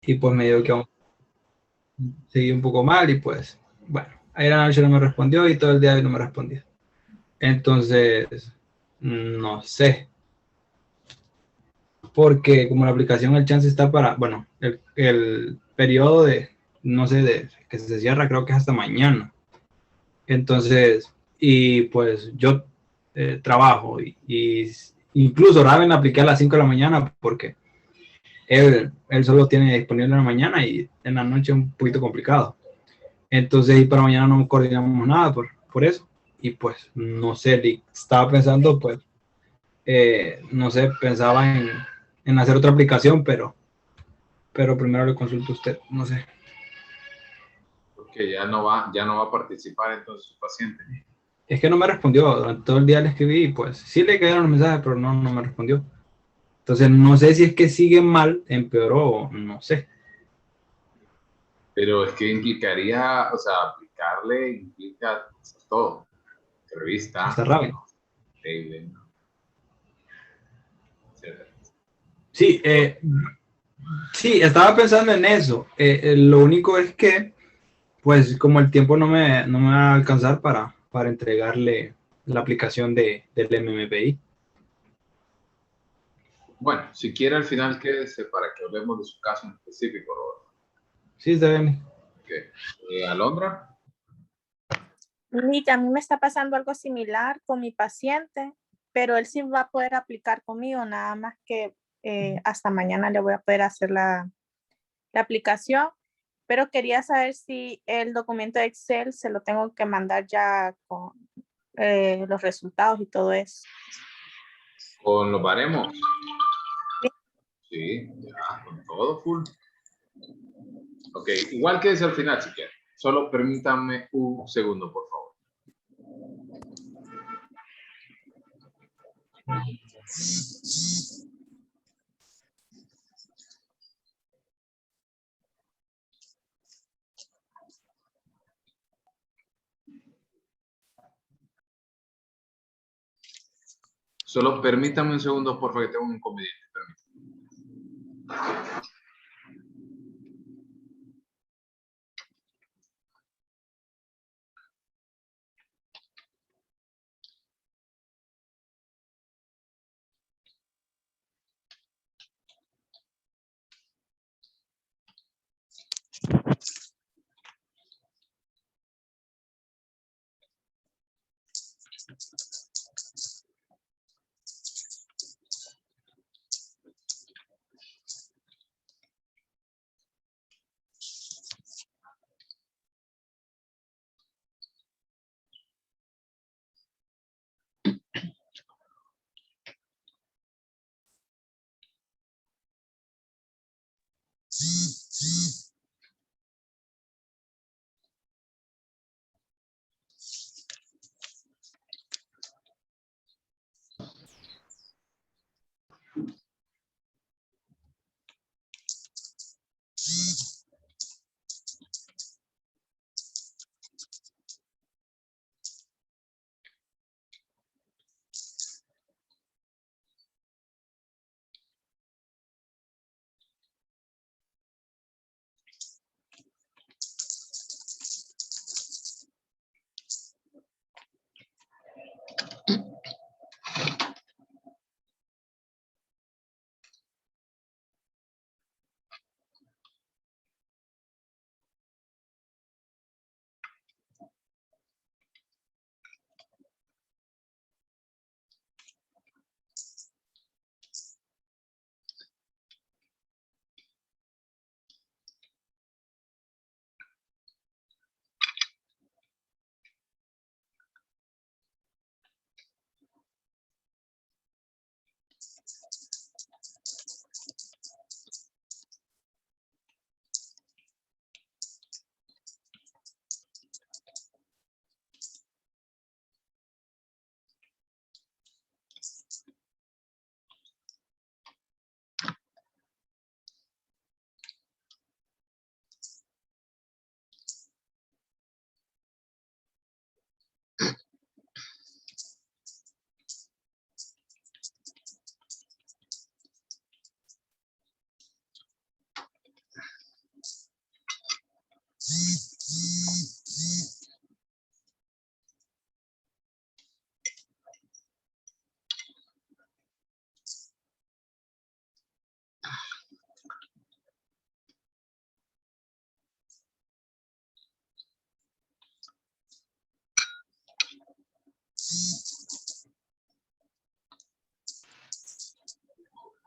y pues me dio que aún seguí un poco mal y pues, bueno, ayer a la noche no me respondió y todo el día hoy no me respondió. Entonces, no sé, porque como la aplicación el chance está para, bueno, el periodo de, no sé, de que se cierra creo que es hasta mañana. Entonces, y pues yo trabajo y incluso Raven la apliqué a las 5 de la mañana porque él solo tiene disponible en la mañana y en la noche es un poquito complicado. Entonces, y para mañana no coordinamos nada por eso. Y pues, no sé, estaba pensando, pues, no sé, pensaba en hacer otra aplicación, pero primero le consulto a usted, no sé. Porque ya no va a participar entonces su paciente. Es que no me respondió, durante todo el día le escribí y pues sí le quedaron los mensajes, pero no me respondió. Entonces, no sé si es que sigue mal, empeoró, o no sé. Pero es que implicaría, o sea, aplicarle implica todo. Hasta Revista, Raven. table, etcétera. Sí, sí, estaba pensando en eso. Lo único es que pues como el tiempo no me va a alcanzar para entregarle la aplicación del MMPI. Bueno, si quiere al final quédese para que hablemos de su caso en específico, Roberto. Sí, está bien. Okay. Alondra. Nick, a mí me está pasando algo similar con mi paciente, pero él sí va a poder aplicar conmigo, nada más que hasta mañana le voy a poder hacer la aplicación, pero quería saber si el documento de Excel se lo tengo que mandar ya con los resultados y todo eso. Con los baremos. Sí. Sí, ya, con todo full. Ok, igual quédese al final si quiere. Solo permítame un segundo, por favor. Solo permítame un segundo, por favor, que tengo un inconveniente. Permítame.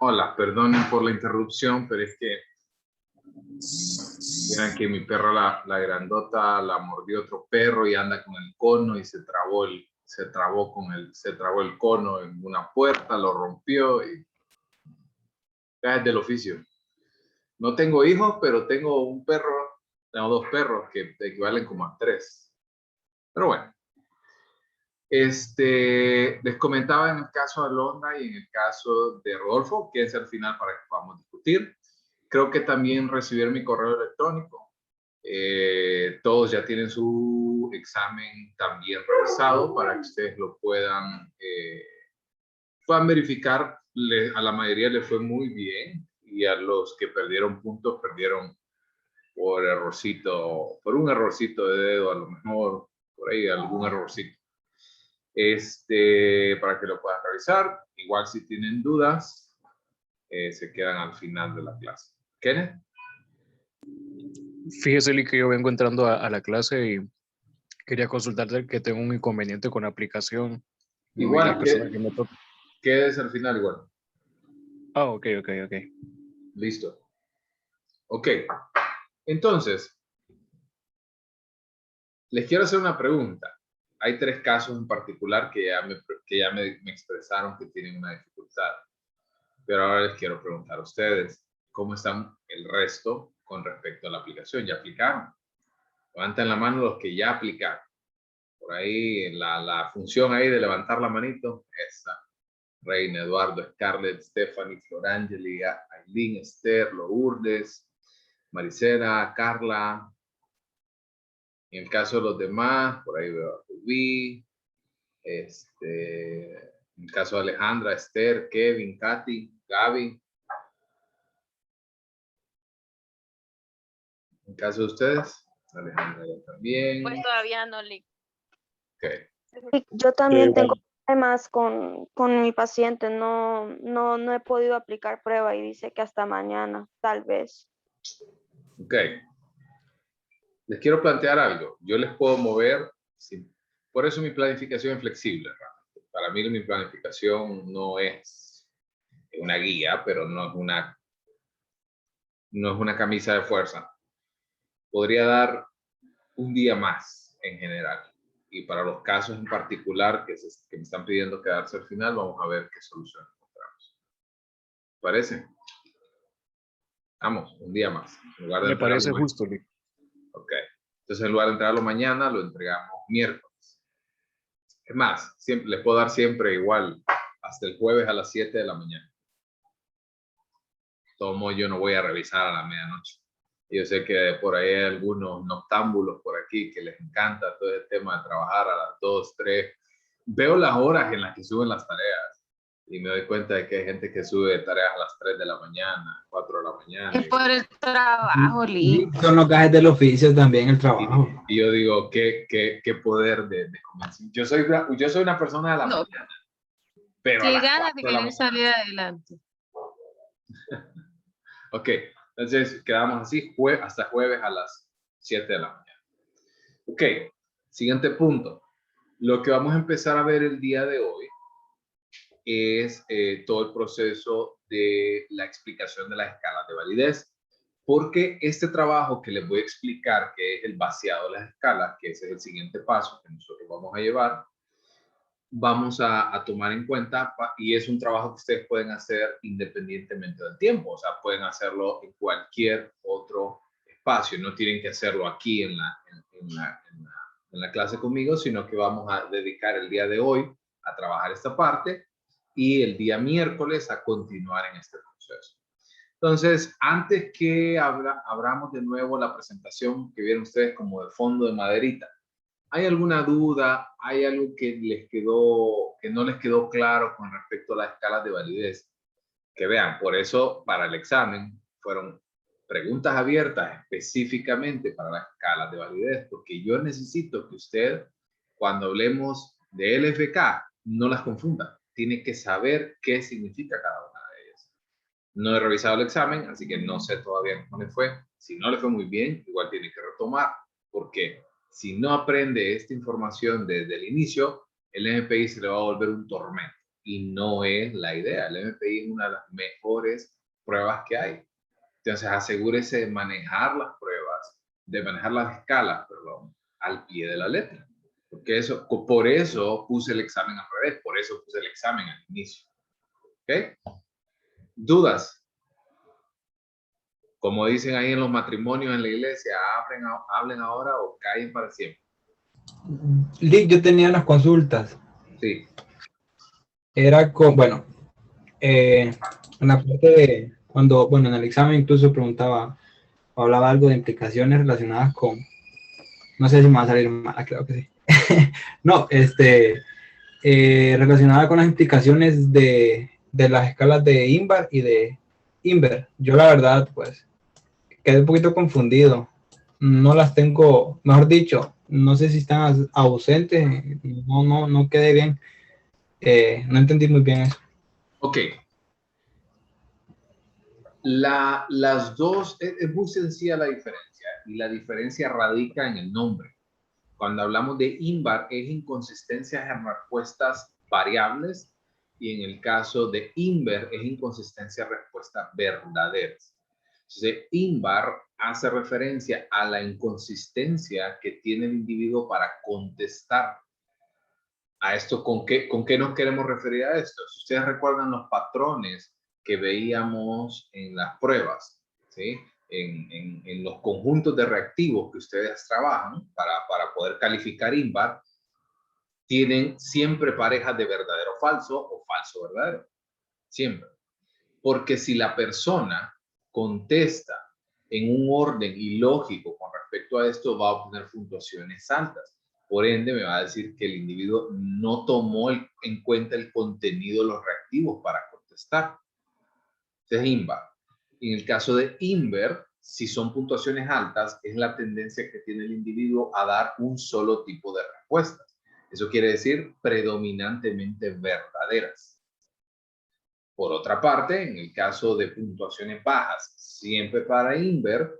Hola, perdonen por la interrupción, pero es que miren que mi perra, la grandota, la mordió otro perro y anda con el cono y se trabó el cono en una puerta, lo rompió y es del oficio. No tengo hijos, pero tengo un perro, tengo 2 perros que equivalen como a 3. Pero bueno, les comentaba en el caso de Alondra y en el caso de Rodolfo, que es al final para que podamos discutir. Creo que también recibieron mi correo electrónico. Todos ya tienen su examen también revisado para que ustedes lo puedan verificar. A la mayoría le fue muy bien y a los que perdieron puntos perdieron por un errorcito de dedo, a lo mejor por ahí algún errorcito. Para que lo puedan revisar. Igual si tienen dudas, se quedan al final de la clase. ¿Kenneth? Fíjese, Lee, que yo vengo entrando a la clase y quería consultarte que tengo un inconveniente con la aplicación. Igual, la persona que me toca. quédese al final igual. Ah, ok. Listo. Ok. Entonces, les quiero hacer una pregunta. Hay 3 casos en particular que ya me expresaron que tienen una dificultad. Pero ahora les quiero preguntar a ustedes, ¿cómo están el resto con respecto a la aplicación? ¿Ya aplicaron? Levanten la mano los que ya aplicaron. Por ahí, la función ahí de levantar la manito, esa. Reina, Eduardo, Scarlett, Stephanie, Florangeli, Aileen, Esther, Lourdes, Maricela, Carla. En el caso de los demás, por ahí veo a Rubí, en el caso de Alejandra, Esther, Kevin, Katy, Gaby. En el caso de ustedes, Alejandra ya también. Pues todavía no le. Okay. Yo también tengo problemas con mi paciente, no he podido aplicar prueba y dice que hasta mañana, tal vez. Ok. Les quiero plantear algo. Yo les puedo mover, sí. Por eso mi planificación es flexible. Para mí mi planificación no es una guía, pero no es una camisa de fuerza. Podría dar un día más en general. Y para los casos en particular que me están pidiendo quedarse al final, vamos a ver qué solución encontramos. ¿Parece? Vamos, un día más. Me parece justo, Lee. Ok. Entonces, en lugar de entregarlo mañana, lo entregamos miércoles. Es más, siempre, les puedo dar siempre igual, hasta el jueves a las 7 de la mañana. Tomo, yo no voy a revisar a la medianoche. Yo sé que por ahí hay algunos noctámbulos por aquí que les encanta todo el tema de trabajar a las 2, 3. Veo las horas en las que suben las tareas y me doy cuenta de que hay gente que sube tareas a las 3 de la mañana, 4 de la mañana. Es por el trabajo, Lee. Son los gajes del oficio también, el trabajo. Y yo digo, qué poder de convencimiento. Yo soy una persona de la mañana. Pero Qué ganas de querer salir adelante. Ok, entonces quedamos así hasta jueves a las 7 de la mañana. Ok, siguiente punto. Lo que vamos a empezar a ver el día de hoy es todo el proceso de la explicación de las escalas de validez, porque este trabajo que les voy a explicar, que es el vaciado de las escalas, que ese es el siguiente paso que nosotros vamos a llevar, vamos a tomar en cuenta, y es un trabajo que ustedes pueden hacer independientemente del tiempo, o sea, pueden hacerlo en cualquier otro espacio, no tienen que hacerlo aquí en la clase conmigo, sino que vamos a dedicar el día de hoy a trabajar esta parte y el día miércoles a continuar en este proceso. Entonces, antes que abramos de nuevo la presentación que vieron ustedes como de fondo de maderita, ¿hay alguna duda? ¿Hay algo que no les quedó claro con respecto a las escalas de validez? Que vean, por eso para el examen fueron preguntas abiertas específicamente para las escalas de validez, porque yo necesito que usted, cuando hablemos de LFK, no las confunda. Tiene que saber qué significa cada una de ellas. No he revisado el examen, así que no sé todavía cómo le fue. Si no le fue muy bien, igual tiene que retomar, porque si no aprende esta información desde el inicio, el MPI se le va a volver un tormento. y no es la idea. El MPI es una de las mejores pruebas que hay. Entonces, asegúrese de manejar las pruebas, de manejar las escalas, perdón, al pie de la letra. Porque eso, por eso puse el examen al revés, por eso puse el examen al inicio. ¿Ok? ¿Dudas? Como dicen ahí en los matrimonios en la iglesia, hablen ahora o callen para siempre. Lick, yo tenía unas consultas. Sí. Era con, bueno, en la parte de cuando, bueno, en el examen incluso preguntaba, o hablaba algo de implicaciones relacionadas con, no sé si me va a salir mal, creo que sí. No, relacionada con las implicaciones de las escalas de Inbar y de Inver. Yo la verdad, pues, quedé un poquito confundido. No las tengo, mejor dicho, no sé si están ausentes, no quedé bien. No entendí muy bien eso. Ok. Las dos, es muy sencilla la diferencia, y la diferencia radica en el nombre. Cuando hablamos de INVAR, es inconsistencias en respuestas variables, y en el caso de INVER es inconsistencia en respuestas verdaderas. Entonces, INVAR hace referencia a la inconsistencia que tiene el individuo para contestar a esto. ¿Con qué nos queremos referir a esto? Si ustedes recuerdan los patrones que veíamos en las pruebas, ¿sí? En los conjuntos de reactivos que ustedes trabajan para poder calificar INVAR, tienen siempre parejas de verdadero falso o falso verdadero. Siempre. Porque si la persona contesta en un orden ilógico con respecto a esto, va a obtener puntuaciones altas. Por ende, me va a decir que el individuo no tomó en cuenta el contenido de los reactivos para contestar. Este es INVAR. En el caso de INVER, si son puntuaciones altas, es la tendencia que tiene el individuo a dar un solo tipo de respuestas. Eso quiere decir predominantemente verdaderas. Por otra parte, en el caso de puntuaciones bajas, siempre para INVER,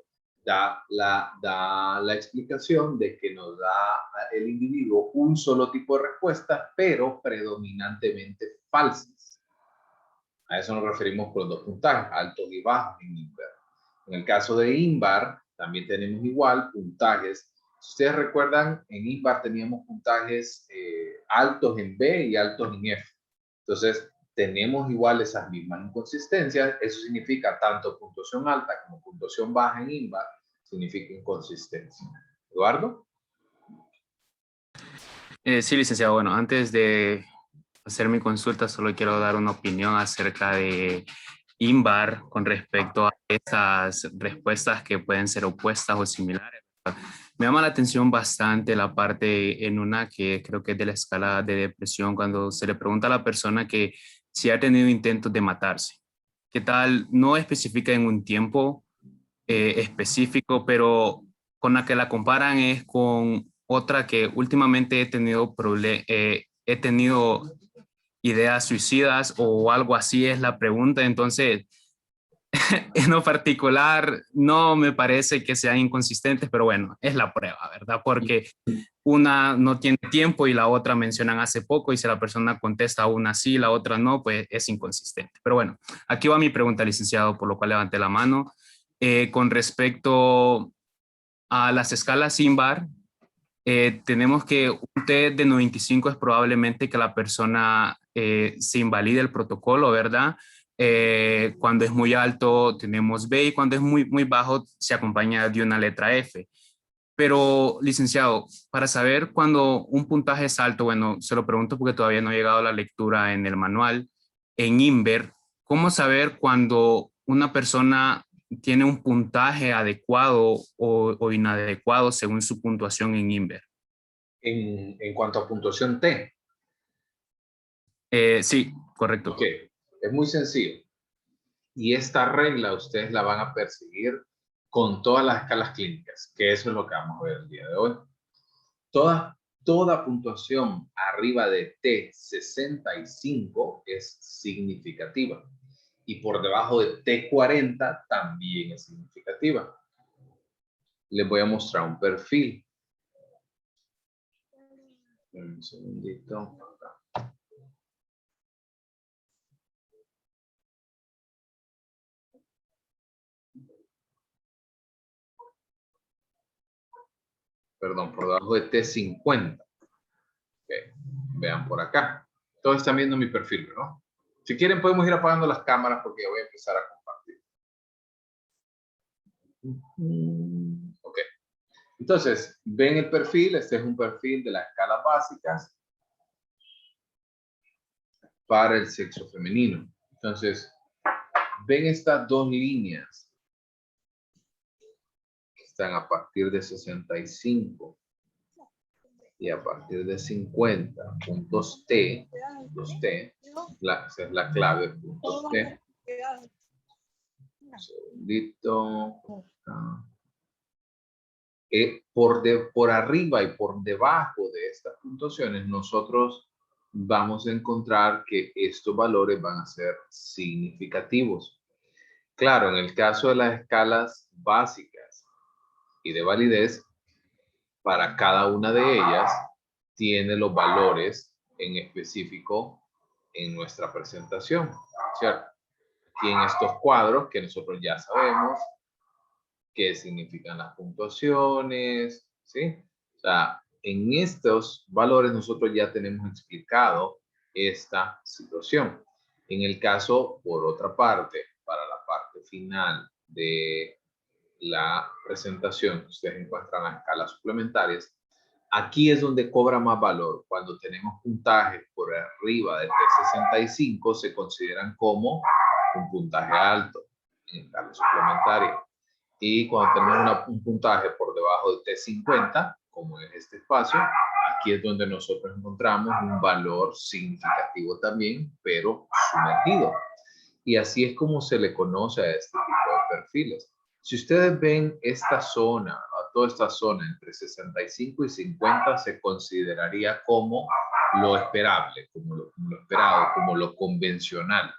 da la explicación de que nos da el individuo un solo tipo de respuesta, pero predominantemente falsas. A eso nos referimos con los dos puntajes, altos y bajos en INVER. En el caso de INVAR, también tenemos igual puntajes. Si ustedes recuerdan, en INVAR teníamos puntajes altos en B y altos en F. Entonces, tenemos igual esas mismas inconsistencias. Eso significa tanto puntuación alta como puntuación baja en INVAR, significa inconsistencia. ¿Eduardo? Sí, licenciado. Bueno, antes de hacer mi consulta, solo quiero dar una opinión acerca de INVAR con respecto a esas respuestas que pueden ser opuestas o similares. Me llama la atención bastante la parte en una que creo que es de la escala de depresión, cuando se le pregunta a la persona que si ha tenido intentos de matarse. ¿Qué tal? No especifica en un tiempo específico, pero con la que la comparan es con otra que últimamente he tenido ideas suicidas o algo así es la pregunta. Entonces, en lo particular, no me parece que sean inconsistentes, pero bueno, es la prueba, ¿verdad? Porque una no tiene tiempo y la otra mencionan hace poco, y si la persona contesta una sí, la otra no, pues es inconsistente. Pero bueno, aquí va mi pregunta, licenciado, por lo cual levanté la mano. Con respecto a las escalas INVAR, tenemos que un test de 95 es probablemente que la persona se invalide el protocolo, ¿verdad? Cuando es muy alto tenemos B, y cuando es muy bajo se acompaña de una letra F. Pero, licenciado, para saber cuando un puntaje es alto, bueno, se lo pregunto porque todavía no ha llegado la lectura en el manual, en INVER, ¿cómo saber cuando una persona tiene un puntaje adecuado o inadecuado según su puntuación en INVER? En cuanto a puntuación T. Sí, correcto. Ok, es muy sencillo. Y esta regla ustedes la van a perseguir con todas las escalas clínicas, que eso es lo que vamos a ver el día de hoy. Toda puntuación arriba de T65 es significativa, y por debajo de T40 también es significativa. Les voy a mostrar un perfil. Un segundito. perdón, por debajo de T50. Okay. Vean por acá. Todos están viendo mi perfil, ¿no? Si quieren podemos ir apagando las cámaras porque voy a empezar a compartir. Ok. Entonces, ven el perfil. Este es un perfil de las escalas básicas para el sexo femenino. Entonces, ven estas dos líneas que están a partir de 65 y a partir de 50, puntos T, esa es la clave, puntos T. Un segundito. Por arriba y por debajo de estas puntuaciones, nosotros vamos a encontrar que estos valores van a ser significativos. Claro, en el caso de las escalas básicas y de validez, para cada una de ellas tiene los valores en específico en nuestra presentación, ¿cierto? Aquí en estos cuadros que nosotros ya sabemos qué significan las puntuaciones, ¿sí? O sea, en estos valores nosotros ya tenemos explicado esta situación. En el caso, por otra parte, para la parte final de la presentación, ustedes encuentran las escalas suplementarias. Aquí es donde cobra más valor. Cuando tenemos puntajes por arriba de T65, se consideran como un puntaje alto en escala suplementaria. Y cuando tenemos un puntaje por debajo de T50, como es este espacio, aquí es donde nosotros encontramos un valor significativo también, pero sumergido. Y así es como se le conoce a este tipo de perfiles. Si ustedes ven esta zona, toda esta zona entre 65 y 50, se consideraría como lo esperable, como lo esperado, como lo convencional.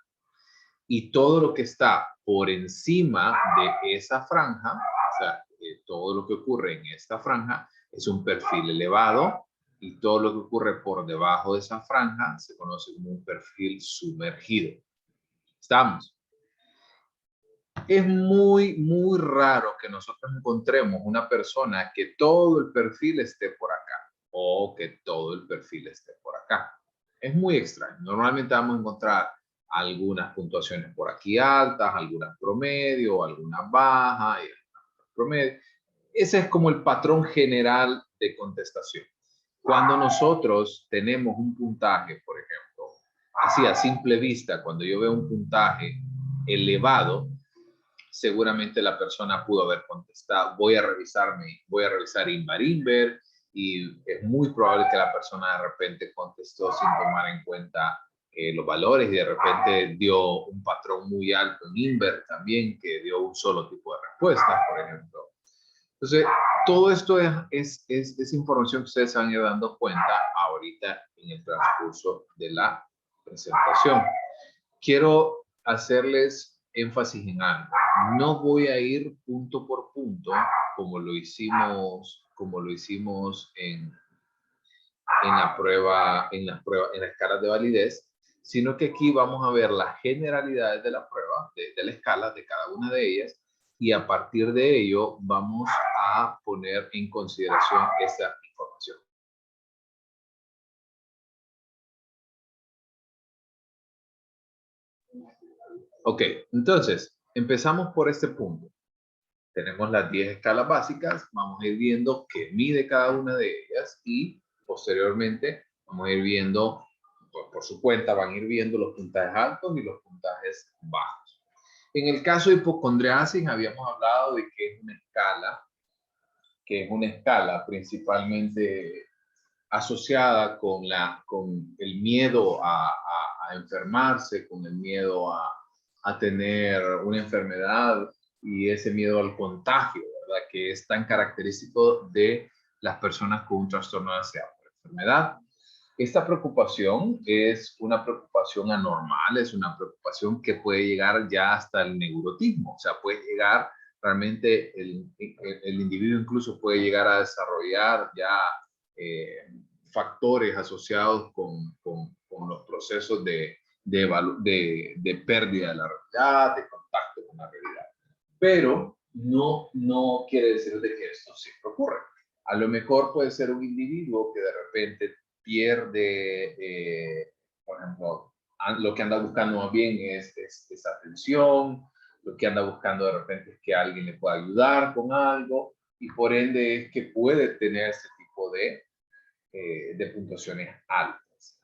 Y todo lo que está por encima de esa franja, o sea, todo lo que ocurre en esta franja es un perfil elevado, y todo lo que ocurre por debajo de esa franja se conoce como un perfil sumergido. ¿Estamos? Es muy, muy raro que nosotros encontremos una persona que todo el perfil esté por acá o que todo el perfil esté por acá. Es muy extraño. Normalmente vamos a encontrar algunas puntuaciones por aquí altas, algunas promedio, algunas bajas y algunas promedio. Ese es como el patrón general de contestación. Cuando nosotros tenemos un puntaje, por ejemplo, así a simple vista, cuando yo veo un puntaje elevado, seguramente la persona pudo haber contestado, voy a revisar Inbar, y es muy probable que la persona de repente contestó sin tomar en cuenta los valores, y de repente dio un patrón muy alto en Inbar también, que dio un solo tipo de respuesta, por ejemplo. Entonces, todo esto es información que ustedes se van a ir dando cuenta ahorita en el transcurso de la presentación. Quiero hacerles énfasis en algo. No voy a ir punto por punto como lo hicimos en la prueba, en las escalas de validez, sino que aquí vamos a ver las generalidades de la prueba, de la escala, de cada una de ellas, y a partir de ello vamos a poner en consideración esta información. Ok, entonces, empezamos por este punto. Tenemos las 10 escalas básicas, vamos a ir viendo qué mide cada una de ellas y posteriormente vamos a ir viendo, por su cuenta, van a ir viendo los puntajes altos y los puntajes bajos. En el caso de hipocondriasis habíamos hablado de que es una escala principalmente asociada con el miedo a enfermarse, con el miedo a tener una enfermedad y ese miedo al contagio, ¿verdad? Que es tan característico de las personas con un trastorno de ansiedad por enfermedad. Esta preocupación es una preocupación anormal, es una preocupación que puede llegar ya hasta el neurotismo, o sea, puede llegar realmente, el individuo incluso puede llegar a desarrollar ya factores asociados con los procesos de pérdida de la realidad, de contacto con la realidad. Pero no quiere decir de que esto siempre ocurre. A lo mejor puede ser un individuo que de repente pierde, por ejemplo, lo que anda buscando más bien es atención, lo que anda buscando de repente es que alguien le pueda ayudar con algo, y por ende es que puede tener ese tipo de puntuaciones altas.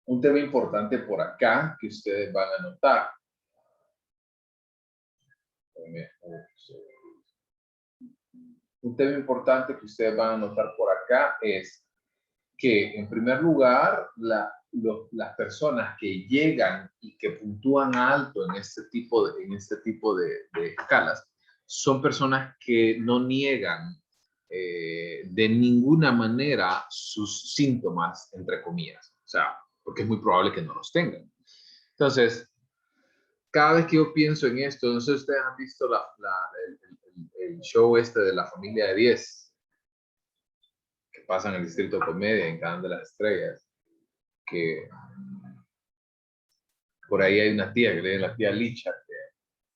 Un tema importante por acá que ustedes van a notar. Un tema importante que ustedes van a notar por acá es que, en primer lugar, las personas que llegan y que puntúan alto en este tipo de escalas son personas que no niegan de ninguna manera sus síntomas, entre comillas. O sea, porque es muy probable que no los tengan. Entonces, cada vez que yo pienso en esto, no sé si ustedes han visto el show este de la familia de 10, que pasa en el Distrito de Comedia, en Canal de las Estrellas, que por ahí hay una tía, que le la tía Licha,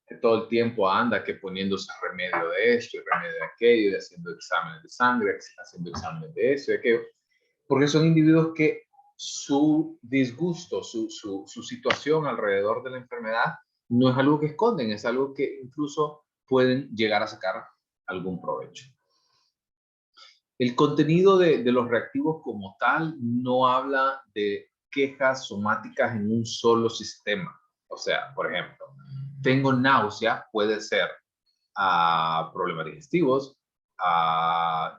que todo el tiempo anda que poniéndose remedio de esto y remedio de aquello, y haciendo exámenes de sangre, haciendo exámenes de eso y aquello, porque son individuos que su disgusto, su situación alrededor de la enfermedad no es algo que esconden, es algo que incluso pueden llegar a sacar algún provecho. El contenido de los reactivos como tal no habla de quejas somáticas en un solo sistema. O sea, por ejemplo, tengo náusea, puede ser problemas digestivos,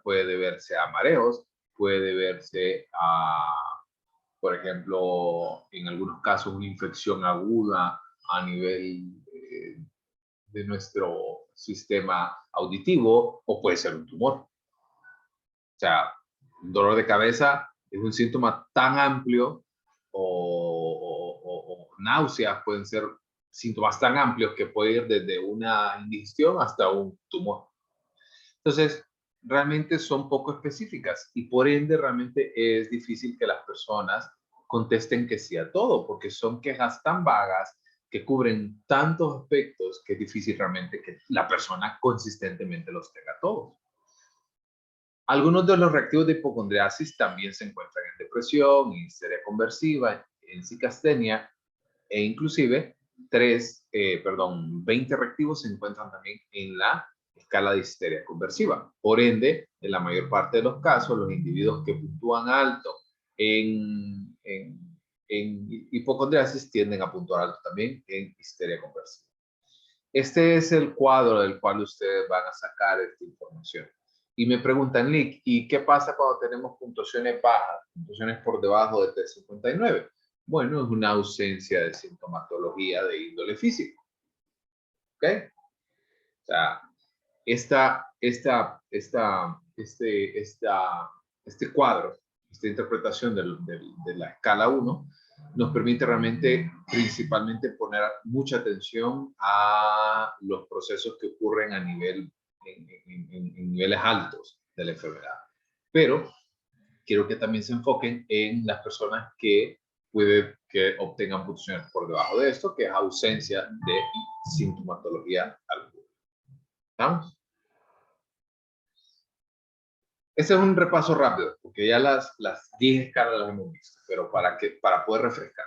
puede deberse a mareos, puede deberse por ejemplo, en algunos casos, una infección aguda a nivel de nuestro sistema auditivo, o puede ser un tumor. O sea, un dolor de cabeza es un síntoma tan amplio, o náuseas pueden ser síntomas tan amplios que puede ir desde una indigestión hasta un tumor. Entonces, realmente son poco específicas y por ende realmente es difícil que las personas contesten que sí a todo, porque son quejas tan vagas que cubren tantos aspectos que es difícil realmente que la persona consistentemente los tenga todos. Algunos de los reactivos de hipocondriasis también se encuentran en depresión, en histeria conversiva, en cicastenia, e inclusive 20 reactivos se encuentran también en la escala de histeria conversiva. Por ende, en la mayor parte de los casos, los individuos que puntúan alto en hipocondriasis tienden a puntuar alto también en histeria conversiva. Este es el cuadro del cual ustedes van a sacar esta información. Y me preguntan, Nick, ¿y qué pasa cuando tenemos puntuaciones bajas, puntuaciones por debajo de 359? Bueno, es una ausencia de sintomatología de índole físico. ¿Ok? O sea, este cuadro, esta interpretación de la escala 1, nos permite realmente, principalmente, poner mucha atención a los procesos que ocurren a nivel, en niveles altos de la enfermedad. Pero quiero que también se enfoquen en las personas que puede que obtengan puntuaciones por debajo de esto, que es ausencia de sintomatología alguna. ¿Estamos? Este es un repaso rápido, porque ya las 10 escalas las hemos visto, pero para poder refrescar.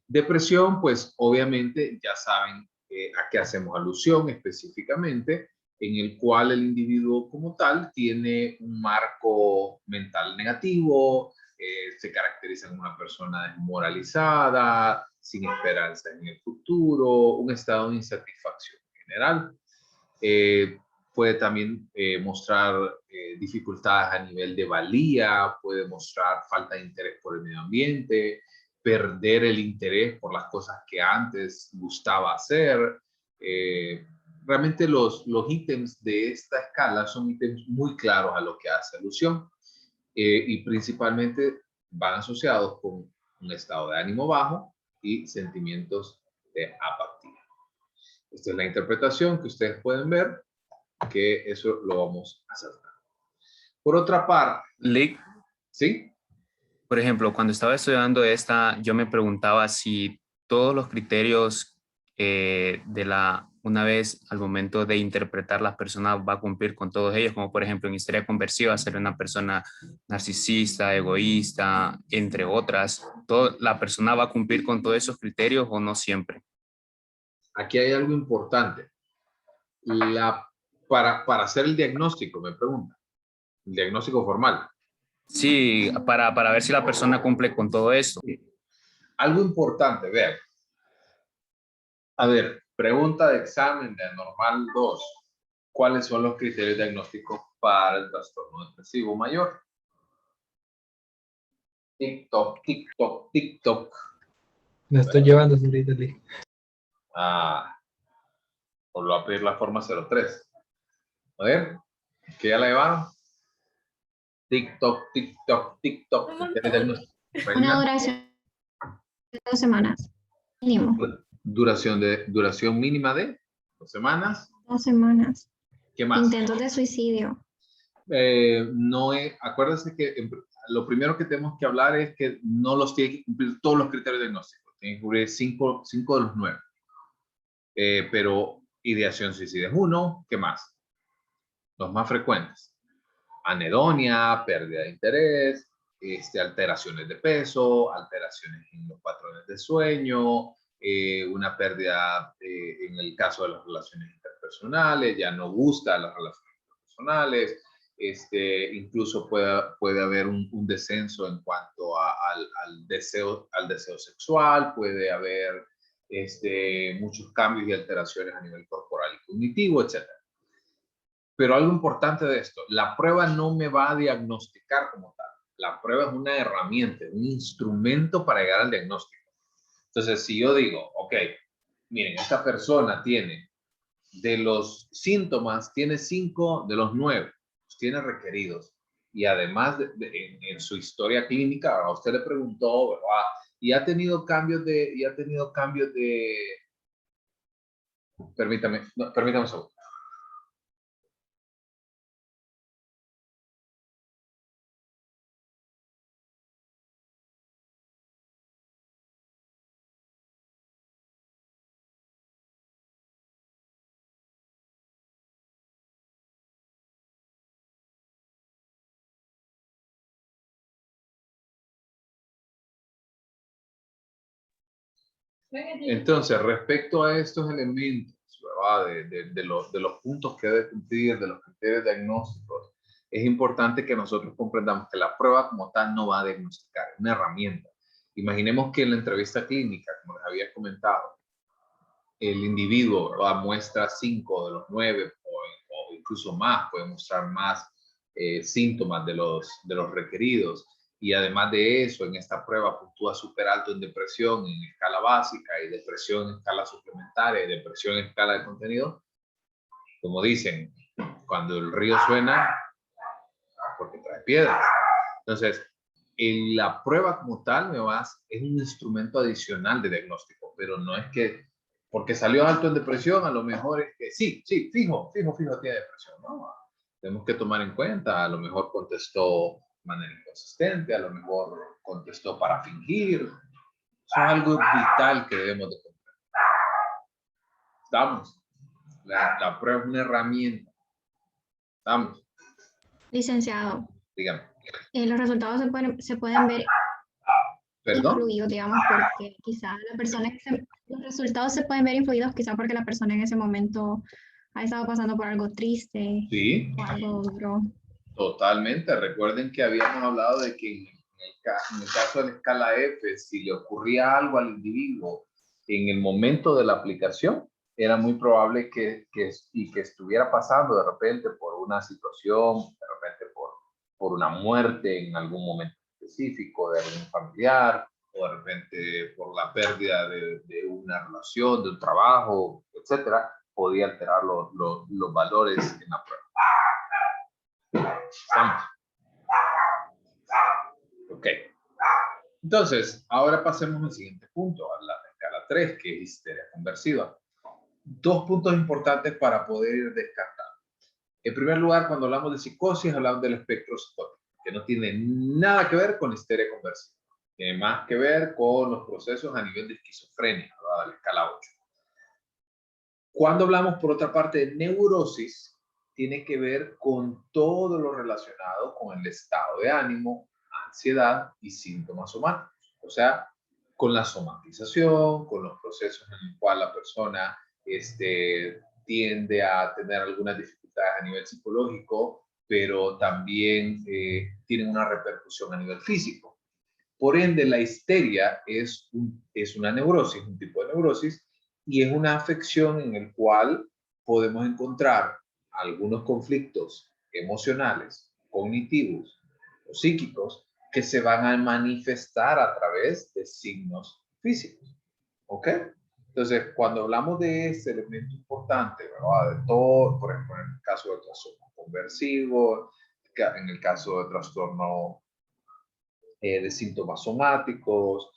Depresión, pues obviamente ya saben a qué hacemos alusión específicamente, en el cual el individuo como tal tiene un marco mental negativo, se caracteriza como una persona desmoralizada, sin esperanza en el futuro, un estado de insatisfacción general. Puede también mostrar dificultades a nivel de valía, puede mostrar falta de interés por el medio ambiente, perder el interés por las cosas que antes gustaba hacer. Realmente los ítems de esta escala son ítems muy claros a lo que hace alusión y principalmente van asociados con un estado de ánimo bajo y sentimientos de apatía. Esta es la interpretación que ustedes pueden ver, que eso lo vamos a hacer. Por otra parte, Lick, ¿sí? por ejemplo, cuando estaba estudiando esta, yo me preguntaba si todos los criterios de la una vez al momento de interpretar, la persona va a cumplir con todos ellos, como por ejemplo en histeria conversiva, ser una persona narcisista, egoísta, entre otras. ¿La persona va a cumplir con todos esos criterios o no siempre? Aquí hay algo importante. Para hacer el diagnóstico, me pregunta. El diagnóstico formal. Sí, para ver si la persona cumple con todo eso. Algo importante, vean. A ver, pregunta de examen de normal 2. ¿Cuáles son los criterios diagnósticos para el trastorno depresivo mayor? TikTok, TikTok, TikTok. Me estoy llevando, señorita Lee. Os lo va a pedir la forma 03. A ver, ¿que ya la llevaron? TikTok, TikTok, TikTok. Una duración de 2 semanas. Mínimo. Duración mínima de 2 semanas. 2 semanas. ¿Qué más? Intentos de suicidio. No es, acuérdense que lo primero que tenemos que hablar es que no los tiene que cumplir todos los criterios diagnósticos. Tiene que cubrir 5 de los 9. Pero ideación suicida es uno. ¿Qué más? Los más frecuentes. Anedonia, pérdida de interés, alteraciones de peso, alteraciones en los patrones de sueño, una pérdida en el caso de las relaciones interpersonales, ya no gusta las relaciones interpersonales, incluso puede haber un descenso en cuanto al deseo sexual, puede haber muchos cambios y alteraciones a nivel corporal y cognitivo, etc. Pero algo importante de esto, la prueba no me va a diagnosticar como tal. La prueba es una herramienta, un instrumento para llegar al diagnóstico. Entonces, si yo digo, ok, miren, esta persona tiene, de los síntomas, tiene 5 de los 9, los tiene requeridos. Y además, en su historia clínica, a usted le preguntó, ¿verdad? Y ha tenido cambios de, permítame un segundo. Entonces, respecto a estos elementos, ¿verdad? De los puntos que debe cumplir, de los criterios diagnósticos, es importante que nosotros comprendamos que la prueba como tal no va a diagnosticar, es una herramienta. Imaginemos que en la entrevista clínica, como les había comentado, el individuo, ¿verdad?, muestra 5 de los 9 o incluso más, puede mostrar más síntomas de los requeridos. Y además de eso, en esta prueba puntúa súper alto en depresión en escala básica y depresión en escala suplementaria y depresión en escala de contenido. Como dicen, cuando el río suena, porque trae piedras. Entonces, en la prueba como tal es un instrumento adicional de diagnóstico, pero no es que porque salió alto en depresión, a lo mejor es que sí, fijo tiene depresión. No, tenemos que tomar en cuenta, a lo mejor contestó de manera inconsistente, a lo mejor contestó para fingir. Eso es algo vital que debemos de comprender. ¿Estamos? La prueba es una herramienta. ¿Estamos? Licenciado. Dígame. Los resultados se pueden ver ¿Perdón? influidos, digamos, porque quizás los resultados se pueden ver influidos quizás porque la persona en ese momento ha estado pasando por algo triste. Sí. O algo duro. Totalmente. Recuerden que habíamos hablado de que en el caso de la escala F, si le ocurría algo al individuo en el momento de la aplicación, era muy probable que estuviera pasando de repente por una situación, de repente por una muerte en algún momento específico de algún familiar, o de repente por la pérdida de una relación, de un trabajo, etcétera, podía alterar los valores en la prueba. ¿Estamos? Ok. Entonces, ahora pasemos al siguiente punto, a la escala 3, que es histeria conversiva. 2 puntos importantes para poder descartar. En primer lugar, cuando hablamos de psicosis, hablamos del espectro psicótico, que no tiene nada que ver con histeria conversiva. Tiene más que ver con los procesos a nivel de esquizofrenia, ¿verdad?, de la escala 8. Cuando hablamos, por otra parte, de neurosis, tiene que ver con todo lo relacionado con el estado de ánimo, ansiedad y síntomas somáticos. O sea, con la somatización, con los procesos en los cuales la persona tiende a tener algunas dificultades a nivel psicológico, pero también tienen una repercusión a nivel físico. Por ende, la histeria es una neurosis, un tipo de neurosis, y es una afección en el cual podemos encontrar algunos conflictos emocionales, cognitivos o psíquicos que se van a manifestar a través de signos físicos. ¿Ok? Entonces, cuando hablamos de este elemento importante, ¿verdad? De todo, por ejemplo, en el caso del trastorno conversivo, en el caso del trastorno de síntomas somáticos,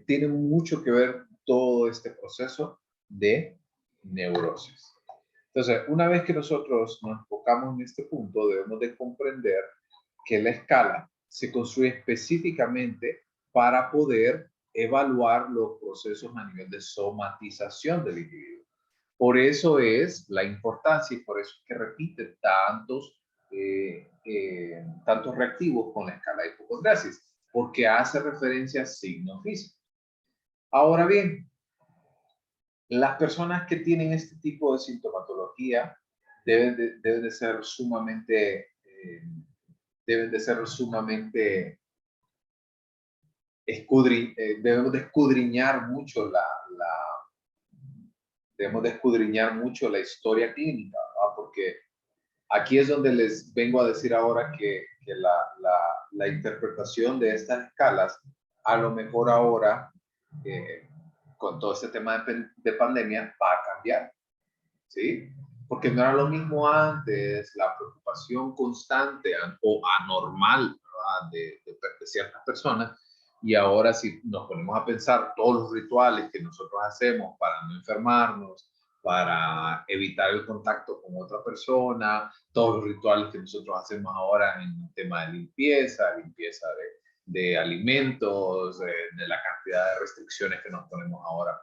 tiene mucho que ver todo este proceso de neurosis. Entonces, una vez que nosotros nos enfocamos en este punto, debemos de comprender que la escala se construye específicamente para poder evaluar los procesos a nivel de somatización del individuo. Por eso es la importancia y por eso es que repite tantos reactivos con la escala de hipocondriasis, porque hace referencia a signos físicos. Ahora bien, las personas que tienen este tipo de sintomatología deben de ser sumamente debemos de escudriñar mucho debemos de escudriñar mucho la historia clínica, ¿verdad? Porque aquí es donde les vengo a decir ahora que la interpretación de estas escalas, a lo mejor ahora, con todo este tema de pandemia, va a cambiar, ¿sí? Porque no era lo mismo antes, la preocupación constante o anormal, ¿verdad? De ciertas personas. Y ahora si nos ponemos a pensar todos los rituales que nosotros hacemos para no enfermarnos, para evitar el contacto con otra persona, todos los rituales que nosotros hacemos ahora en el tema de limpieza de alimentos, de la cantidad de restricciones que nos ponemos ahora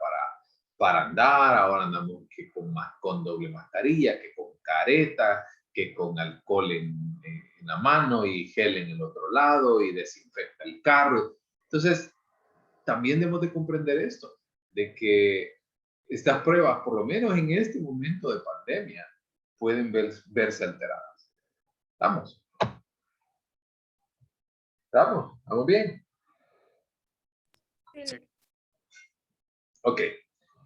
para andar, ahora andamos que con doble mascarilla, que con careta, que con alcohol en la mano y gel en el otro lado y desinfecta el carro. Entonces, también debemos de comprender esto, de que estas pruebas, por lo menos en este momento de pandemia, pueden verse alteradas. ¿Estamos? ¿Estamos? ¿Estamos bien? Sí. Ok.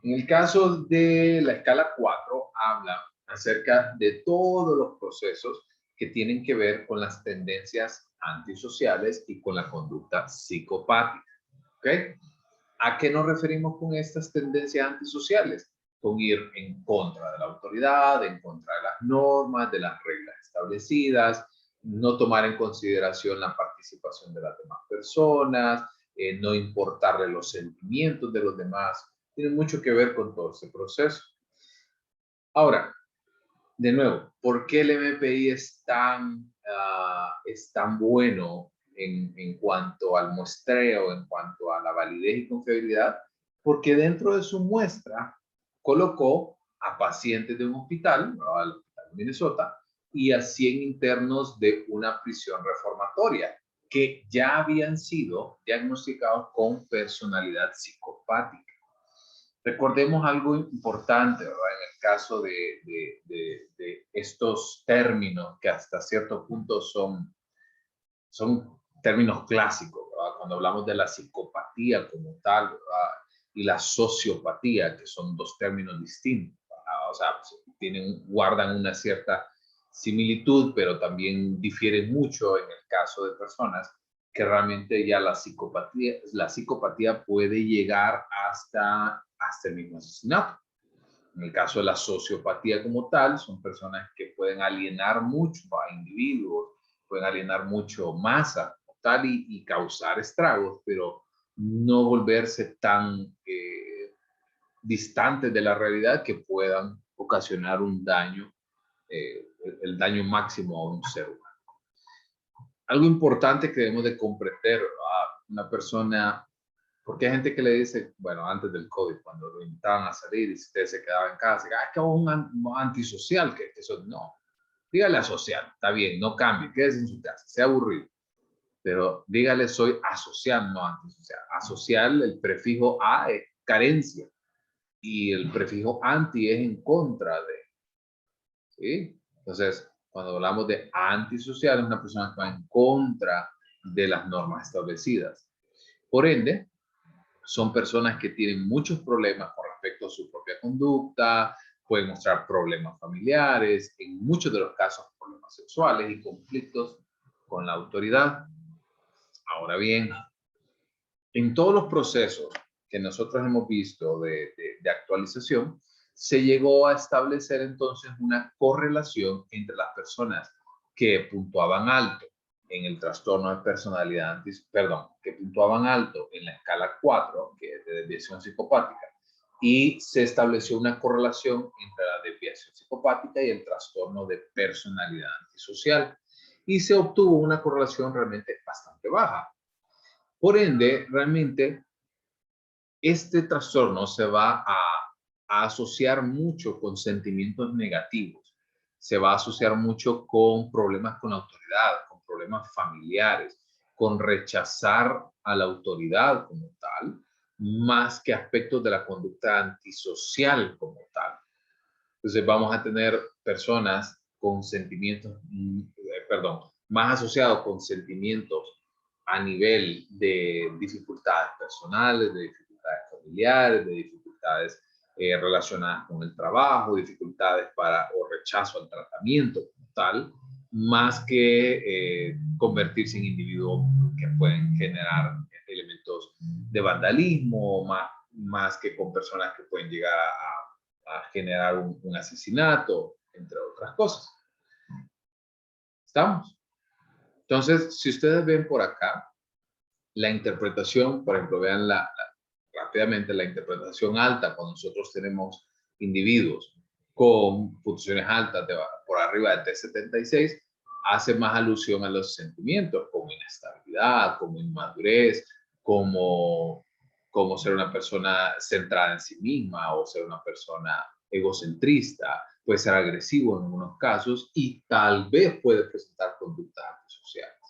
En el caso de la escala 4, habla acerca de todos los procesos que tienen que ver con las tendencias antisociales y con la conducta psicopática. ¿Ok? ¿A qué nos referimos con estas tendencias antisociales? Con ir en contra de la autoridad, en contra de las normas, de las reglas establecidas, no tomar en consideración la participación de las demás personas, no importarle los sentimientos de los demás. Tiene mucho que ver con todo ese proceso. Ahora, de nuevo, ¿por qué el MPI es tan bueno en cuanto al muestreo, en cuanto a la validez y confiabilidad? Porque dentro de su muestra colocó a pacientes de un hospital, ¿no? Al hospital de Minnesota, y a 100 internos de una prisión reformatoria que ya habían sido diagnosticados con personalidad psicopática. Recordemos algo importante, ¿verdad? En el caso de estos términos que hasta cierto punto son términos clásicos, ¿verdad? Cuando hablamos de la psicopatía como tal, ¿verdad? Y la sociopatía, que son dos términos distintos, ¿verdad? O sea, guardan una cierta similitud, pero también difieren mucho en el caso de personas que realmente ya la psicopatía puede llegar hasta el mismo asesinato. En el caso de la sociopatía como tal, son personas que pueden alienar mucho a individuos, pueden alienar mucho masa tal y causar estragos, pero no volverse tan distantes de la realidad que puedan ocasionar un daño, el daño máximo a un ser humano. Algo importante que debemos de comprender a una persona Porque hay gente que le dice, bueno, antes del COVID, cuando lo invitaban a salir y usted se quedaba en casa, es que es un antisocial, que eso no. Dígale asocial, está bien, no cambie, quédese en su casa, sea aburrido. Pero dígale soy asocial, no antisocial. Asocial, el prefijo a es carencia y el prefijo anti es en contra de. ¿Sí? Entonces, cuando hablamos de antisocial, es una persona que va en contra de las normas establecidas. Por ende, son personas que tienen muchos problemas con respecto a su propia conducta, pueden mostrar problemas familiares, en muchos de los casos problemas sexuales y conflictos con la autoridad. Ahora bien, en todos los procesos que nosotros hemos visto de actualización, se llegó a establecer entonces una correlación entre las personas que puntuaban alto en el trastorno de personalidad, que puntuaban alto en la escala 4, que es de desviación psicopática, y se estableció una correlación entre la desviación psicopática y el trastorno de personalidad antisocial, y se obtuvo una correlación realmente bastante baja. Por ende, realmente, este trastorno se va a asociar mucho con sentimientos negativos, se va a asociar mucho con problemas con la autoridad, con problemas familiares, con rechazar a la autoridad como tal, más que aspectos de la conducta antisocial como tal. Entonces vamos a tener personas con sentimientos, más asociados con sentimientos a nivel de dificultades personales, de dificultades familiares, de dificultades relacionadas con el trabajo, dificultades o rechazo al tratamiento como tal, más que convertirse en individuos que pueden generar elementos de vandalismo, más que con personas que pueden llegar a generar un asesinato, entre otras cosas. ¿Estamos? Entonces, si ustedes ven por acá, la interpretación, por ejemplo, vean rápidamente la interpretación alta, cuando nosotros tenemos individuos con puntuaciones altas por arriba de T76, hace más alusión a los sentimientos como inestabilidad, como inmadurez, como ser una persona centrada en sí misma o ser una persona egocentrista, puede ser agresivo en algunos casos y tal vez puede presentar conductas antisociales.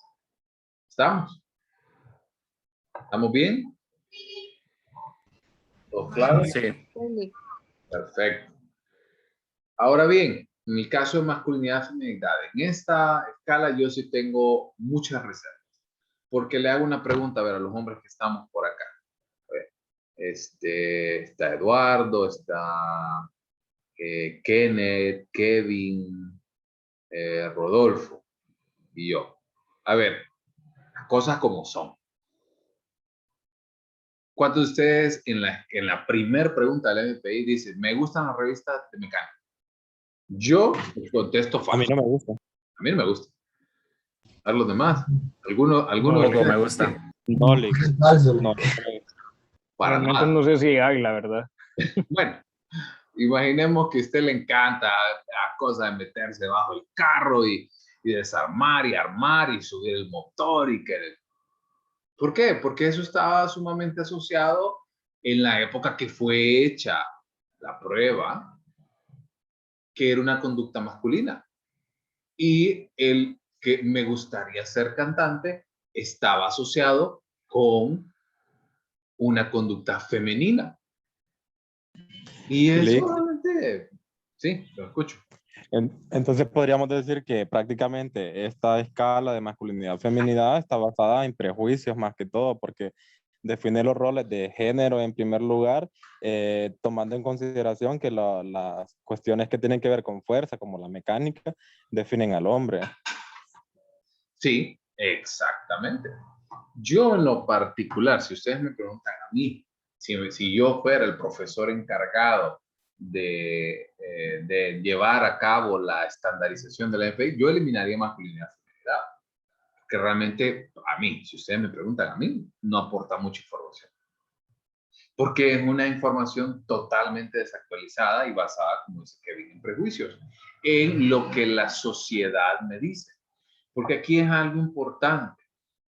¿Estamos? ¿Estamos bien? ¿Todo claro? Sí. Perfecto. Ahora bien, en el caso de masculinidad y feminidad, en esta escala yo sí tengo muchas reservas. Porque le hago una pregunta a ver a los hombres que estamos por acá. A ver, está Eduardo, está Kenneth, Kevin, Rodolfo y yo. A ver, cosas como son. ¿Cuántos de ustedes en la primer pregunta del MPI dicen, me gustan las revistas de mecánica? Yo contesto falso. A mí no me gusta. A mí no me gusta. A los demás. ¿Alguno Tampoco me gusta. No, Lick. Falso. No, Para Realmente nada. no sé si hay, la verdad. Bueno, imaginemos que a usted le encanta a cosas de meterse debajo del carro y desarmar y armar y subir el motor y querer. ¿Por qué? Porque eso estaba sumamente asociado en la época que fue hecha la prueba, que era una conducta masculina. Y el que me gustaría ser cantante estaba asociado con una conducta femenina. Y eso Lick. realmente, sí, lo escucho. Entonces podríamos decir que prácticamente esta escala de masculinidad-feminidad está basada en prejuicios más que todo, porque define los roles de género en primer lugar, tomando en consideración que las cuestiones que tienen que ver con fuerza, como la mecánica, definen al hombre. Sí, exactamente. Yo en lo particular, si ustedes me preguntan a mí, si yo fuera el profesor encargado de llevar a cabo la estandarización de la FPI, yo eliminaría masculinidad y feminidad. Que realmente a mí, si ustedes me preguntan a mí, no aporta mucha información. Porque es una información totalmente desactualizada y basada, como dice Kevin, en prejuicios, en lo que la sociedad me dice. Porque aquí es algo importante.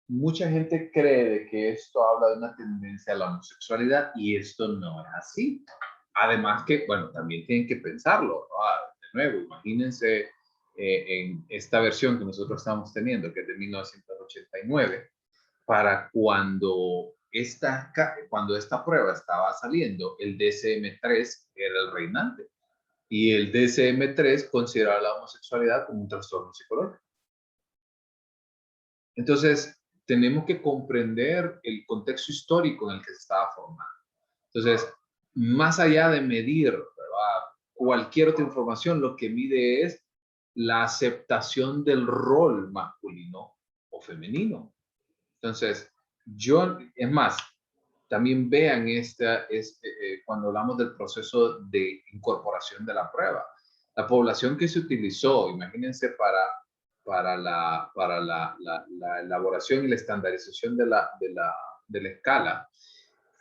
mucha gente cree de que esto habla de una tendencia a la homosexualidad y esto no es así. Además que, bueno, también tienen que pensarlo, ¿no? De nuevo, imagínense en esta versión que nosotros estamos teniendo, que es de 1989, para cuando esta prueba estaba saliendo, el DSM-3 era el reinante. Y el DSM-3 consideraba la homosexualidad como un trastorno psicológico. Entonces, tenemos que comprender el contexto histórico en el que se estaba formando. Entonces, más allá de medir, ¿verdad?, cualquier otra información, lo que mide es la aceptación del rol masculino o femenino. Entonces, es más, también vean cuando hablamos del proceso de incorporación de la prueba. La población que se utilizó, imagínense, para la elaboración y la estandarización de la escala,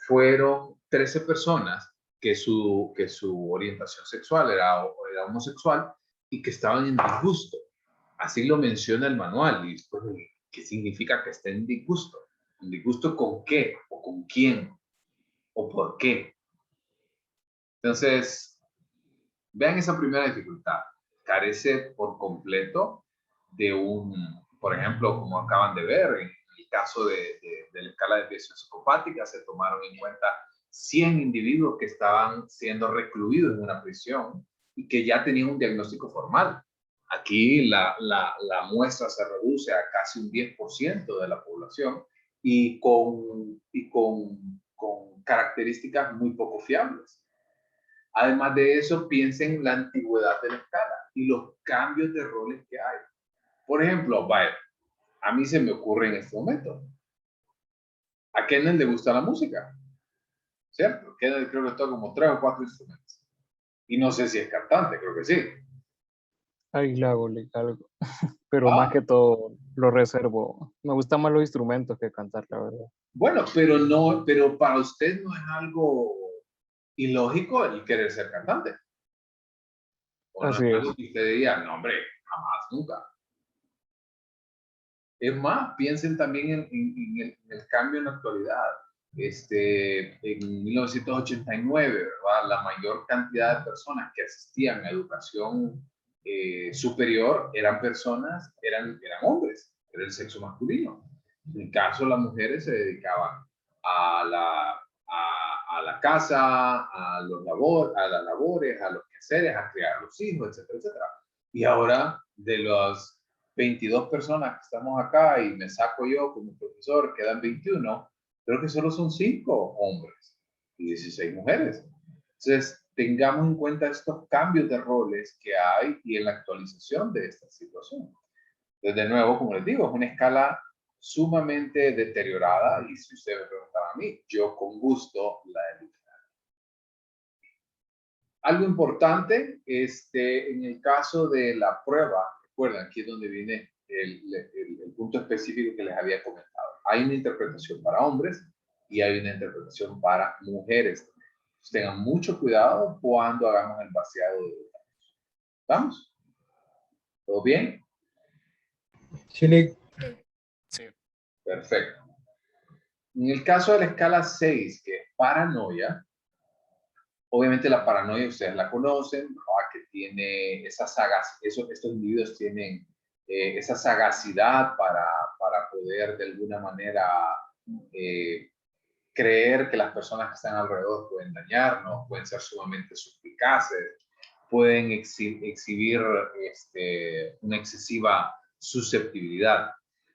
fueron 13 personas que su orientación sexual era homosexual y que estaban en disgusto. Así lo menciona el manual. Y pues, ¿qué significa que esté en disgusto? ¿En disgusto con qué? ¿O con quién? ¿O por qué? Entonces, vean esa primera dificultad. Carece por completo de por ejemplo, como acaban de ver, en el caso de la escala de desviación psicopática, se tomaron en cuenta 100 individuos que estaban siendo recluidos en una prisión y que ya tenían un diagnóstico formal. Aquí la muestra se reduce a casi un 10% de la población y con características muy poco fiables. Además de eso, piensen en la antigüedad de la escala y los cambios de roles que hay. Por ejemplo, a mí se me ocurre en este momento. A Kenneth le gusta la música, ¿cierto? Kenneth creo que toca como 3 o 4 instrumentos. Y no sé si es cantante, creo que sí. Ahí le hago algo. Pero más que todo lo reservo. Me gustan más los instrumentos que cantar, la verdad. Bueno, pero para usted no es algo ilógico el querer ser cantante. O Así no es es. algo que usted diría, no, hombre, jamás, nunca. Es más, piensen también en el cambio en la actualidad. En 1989, ¿verdad?, la mayor cantidad de personas que asistían a educación superior eran hombres, era el sexo masculino. En el caso, las mujeres se dedicaban a la casa, a las labores, a los quehaceres, a criar a los hijos, etcétera, etcétera. Y ahora, de los 22 personas que estamos acá y me saco yo como profesor, quedan 21, creo que solo son 5 hombres y 16 mujeres. Entonces, tengamos en cuenta estos cambios de roles que hay y en la actualización de esta situación. Entonces, de nuevo, como les digo, es una escala sumamente deteriorada y si usted me preguntaba a mí, yo con gusto la eliminaría. Algo importante, en el caso de la prueba, recuerden, aquí es donde viene el punto específico que les había comentado. Hay una interpretación para hombres y hay una interpretación para mujeres. Entonces, tengan mucho cuidado cuando hagamos el vaciado de datos. ¿Vamos? ¿Todo bien? Sí. Sí. Perfecto. En el caso de la escala 6, que es paranoia, obviamente la paranoia ustedes la conocen, ¿no?, que tiene esa sagacidad, estos individuos tienen esa sagacidad para poder de alguna manera creer que las personas que están alrededor pueden dañarnos, pueden ser sumamente suspicaces, pueden exhibir una excesiva susceptibilidad.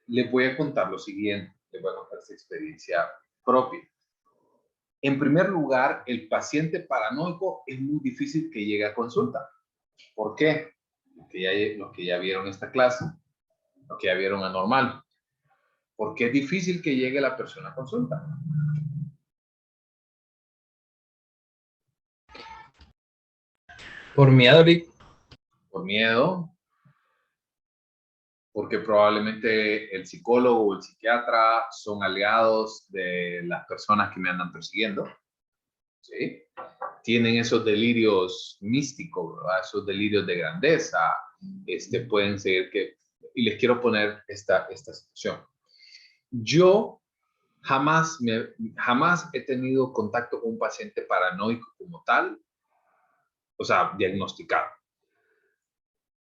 Les voy a contar lo siguiente, les voy a contar esta experiencia propia. En primer lugar, el paciente paranoico es muy difícil que llegue a consulta. ¿Por qué? Los que ya vieron esta clase, los que ya vieron Anormal. ¿Por qué es difícil que llegue la persona a consulta? Por miedo, Rick. Por miedo. Porque probablemente el psicólogo o el psiquiatra son aliados de las personas que me andan persiguiendo. ¿Sí? Tienen esos delirios místicos, ¿verdad? Esos delirios de grandeza. Pueden ser y les quiero poner esta situación. Yo jamás he tenido contacto con un paciente paranoico como tal, o sea, diagnosticado.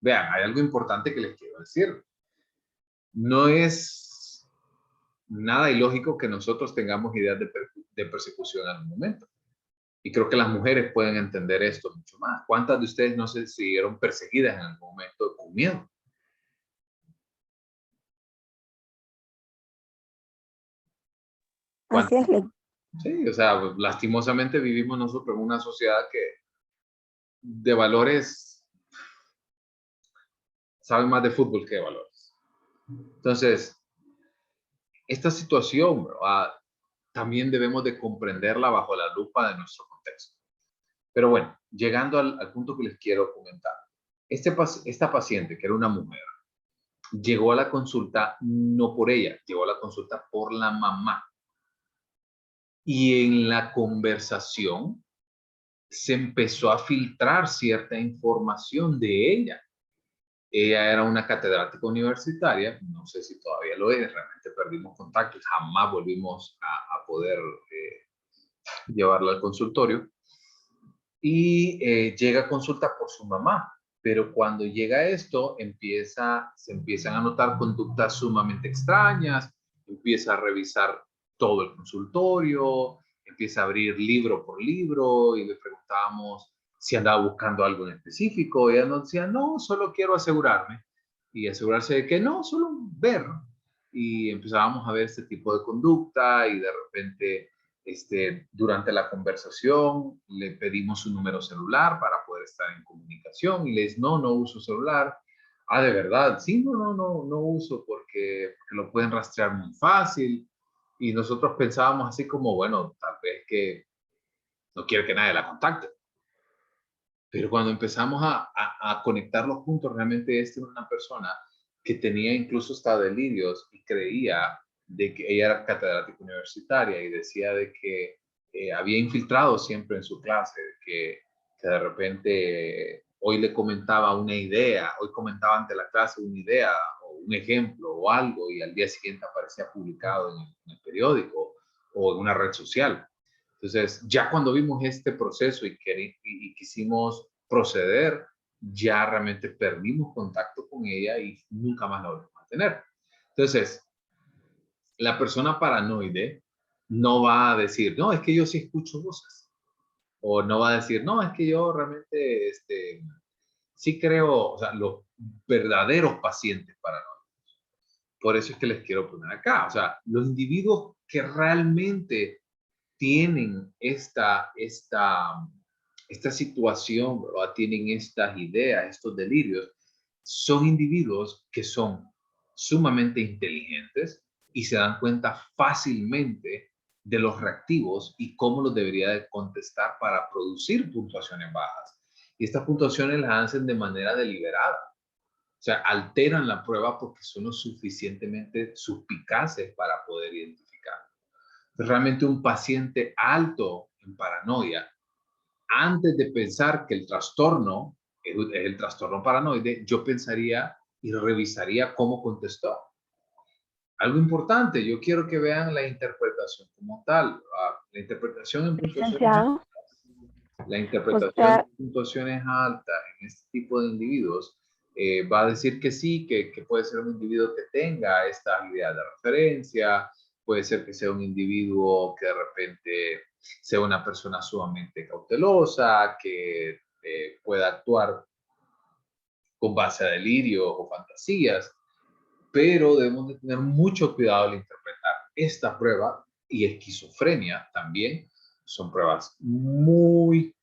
Vean, hay algo importante que les quiero decir. No es nada ilógico que nosotros tengamos ideas de persecución al momento. Y creo que las mujeres pueden entender esto mucho más. ¿Cuántas de ustedes no se siguieron perseguidas en algún momento con miedo? Así es, Ley. Sí, o sea, pues, lastimosamente vivimos nosotros en una sociedad que de valores sabe más de fútbol que de valores. Entonces, esta situación, ¿verdad? También debemos de comprenderla bajo la lupa de nuestro contexto. Pero bueno, llegando al punto que les quiero comentar. Esta paciente, que era una mujer, llegó a la consulta no por ella, llegó a la consulta por la mamá. Y en la conversación se empezó a filtrar cierta información de ella. Ella era una catedrática universitaria, no sé si todavía lo es, realmente perdimos contacto, jamás volvimos a poder llevarla al consultorio. Y llega a consulta por su mamá, pero cuando llega esto, se empiezan a notar conductas sumamente extrañas, empieza a revisar todo el consultorio, empieza a abrir libro por libro y le preguntábamos si andaba buscando algo en específico. Ella nos decía, no, solo quiero asegurarme. Y asegurarse de que no, solo ver. Y empezábamos a ver este tipo de conducta y de repente durante la conversación le pedimos su número celular para poder estar en comunicación y le dice, no uso celular. Ah, ¿de verdad? Sí, no uso porque lo pueden rastrear muy fácil. Y nosotros pensábamos así como, bueno, tal vez que no quiere que nadie la contacte. Pero cuando empezamos a conectar los puntos, realmente era una persona que tenía incluso hasta delirios y creía de que ella era catedrática universitaria y decía de que había infiltrado siempre en su clase, que de repente hoy le comentaba una idea, hoy comentaba ante la clase una idea o un ejemplo o algo y al día siguiente aparecía publicado en el periódico o en una red social. Entonces, ya cuando vimos este proceso y quisimos proceder, ya realmente perdimos contacto con ella y nunca más la volvimos a tener. Entonces, la persona paranoide no va a decir, no, es que yo sí escucho voces. O no va a decir, no, es que yo realmente sí creo, o sea, los verdaderos pacientes paranoicos. Por eso es que les quiero poner acá. O sea, los individuos que realmente tienen esta situación, ¿verdad? Tienen estas ideas, estos delirios, son individuos que son sumamente inteligentes y se dan cuenta fácilmente de los reactivos y cómo los debería de contestar para producir puntuaciones bajas. Y estas puntuaciones las hacen de manera deliberada. O sea, alteran la prueba porque son lo suficientemente suspicaces para poder identificar. Realmente un paciente alto en paranoia, antes de pensar que el trastorno es el trastorno paranoide, yo pensaría y revisaría cómo contestó. Algo importante, yo quiero que vean la interpretación como tal. La interpretación en puntuaciones altas en este tipo de individuos va a decir que sí, que puede ser un individuo que tenga esta idea de referencia, puede ser que sea un individuo que de repente sea una persona sumamente cautelosa, que pueda actuar con base a delirios o fantasías, pero debemos de tener mucho cuidado al interpretar esta prueba y esquizofrenia también. Son pruebas muy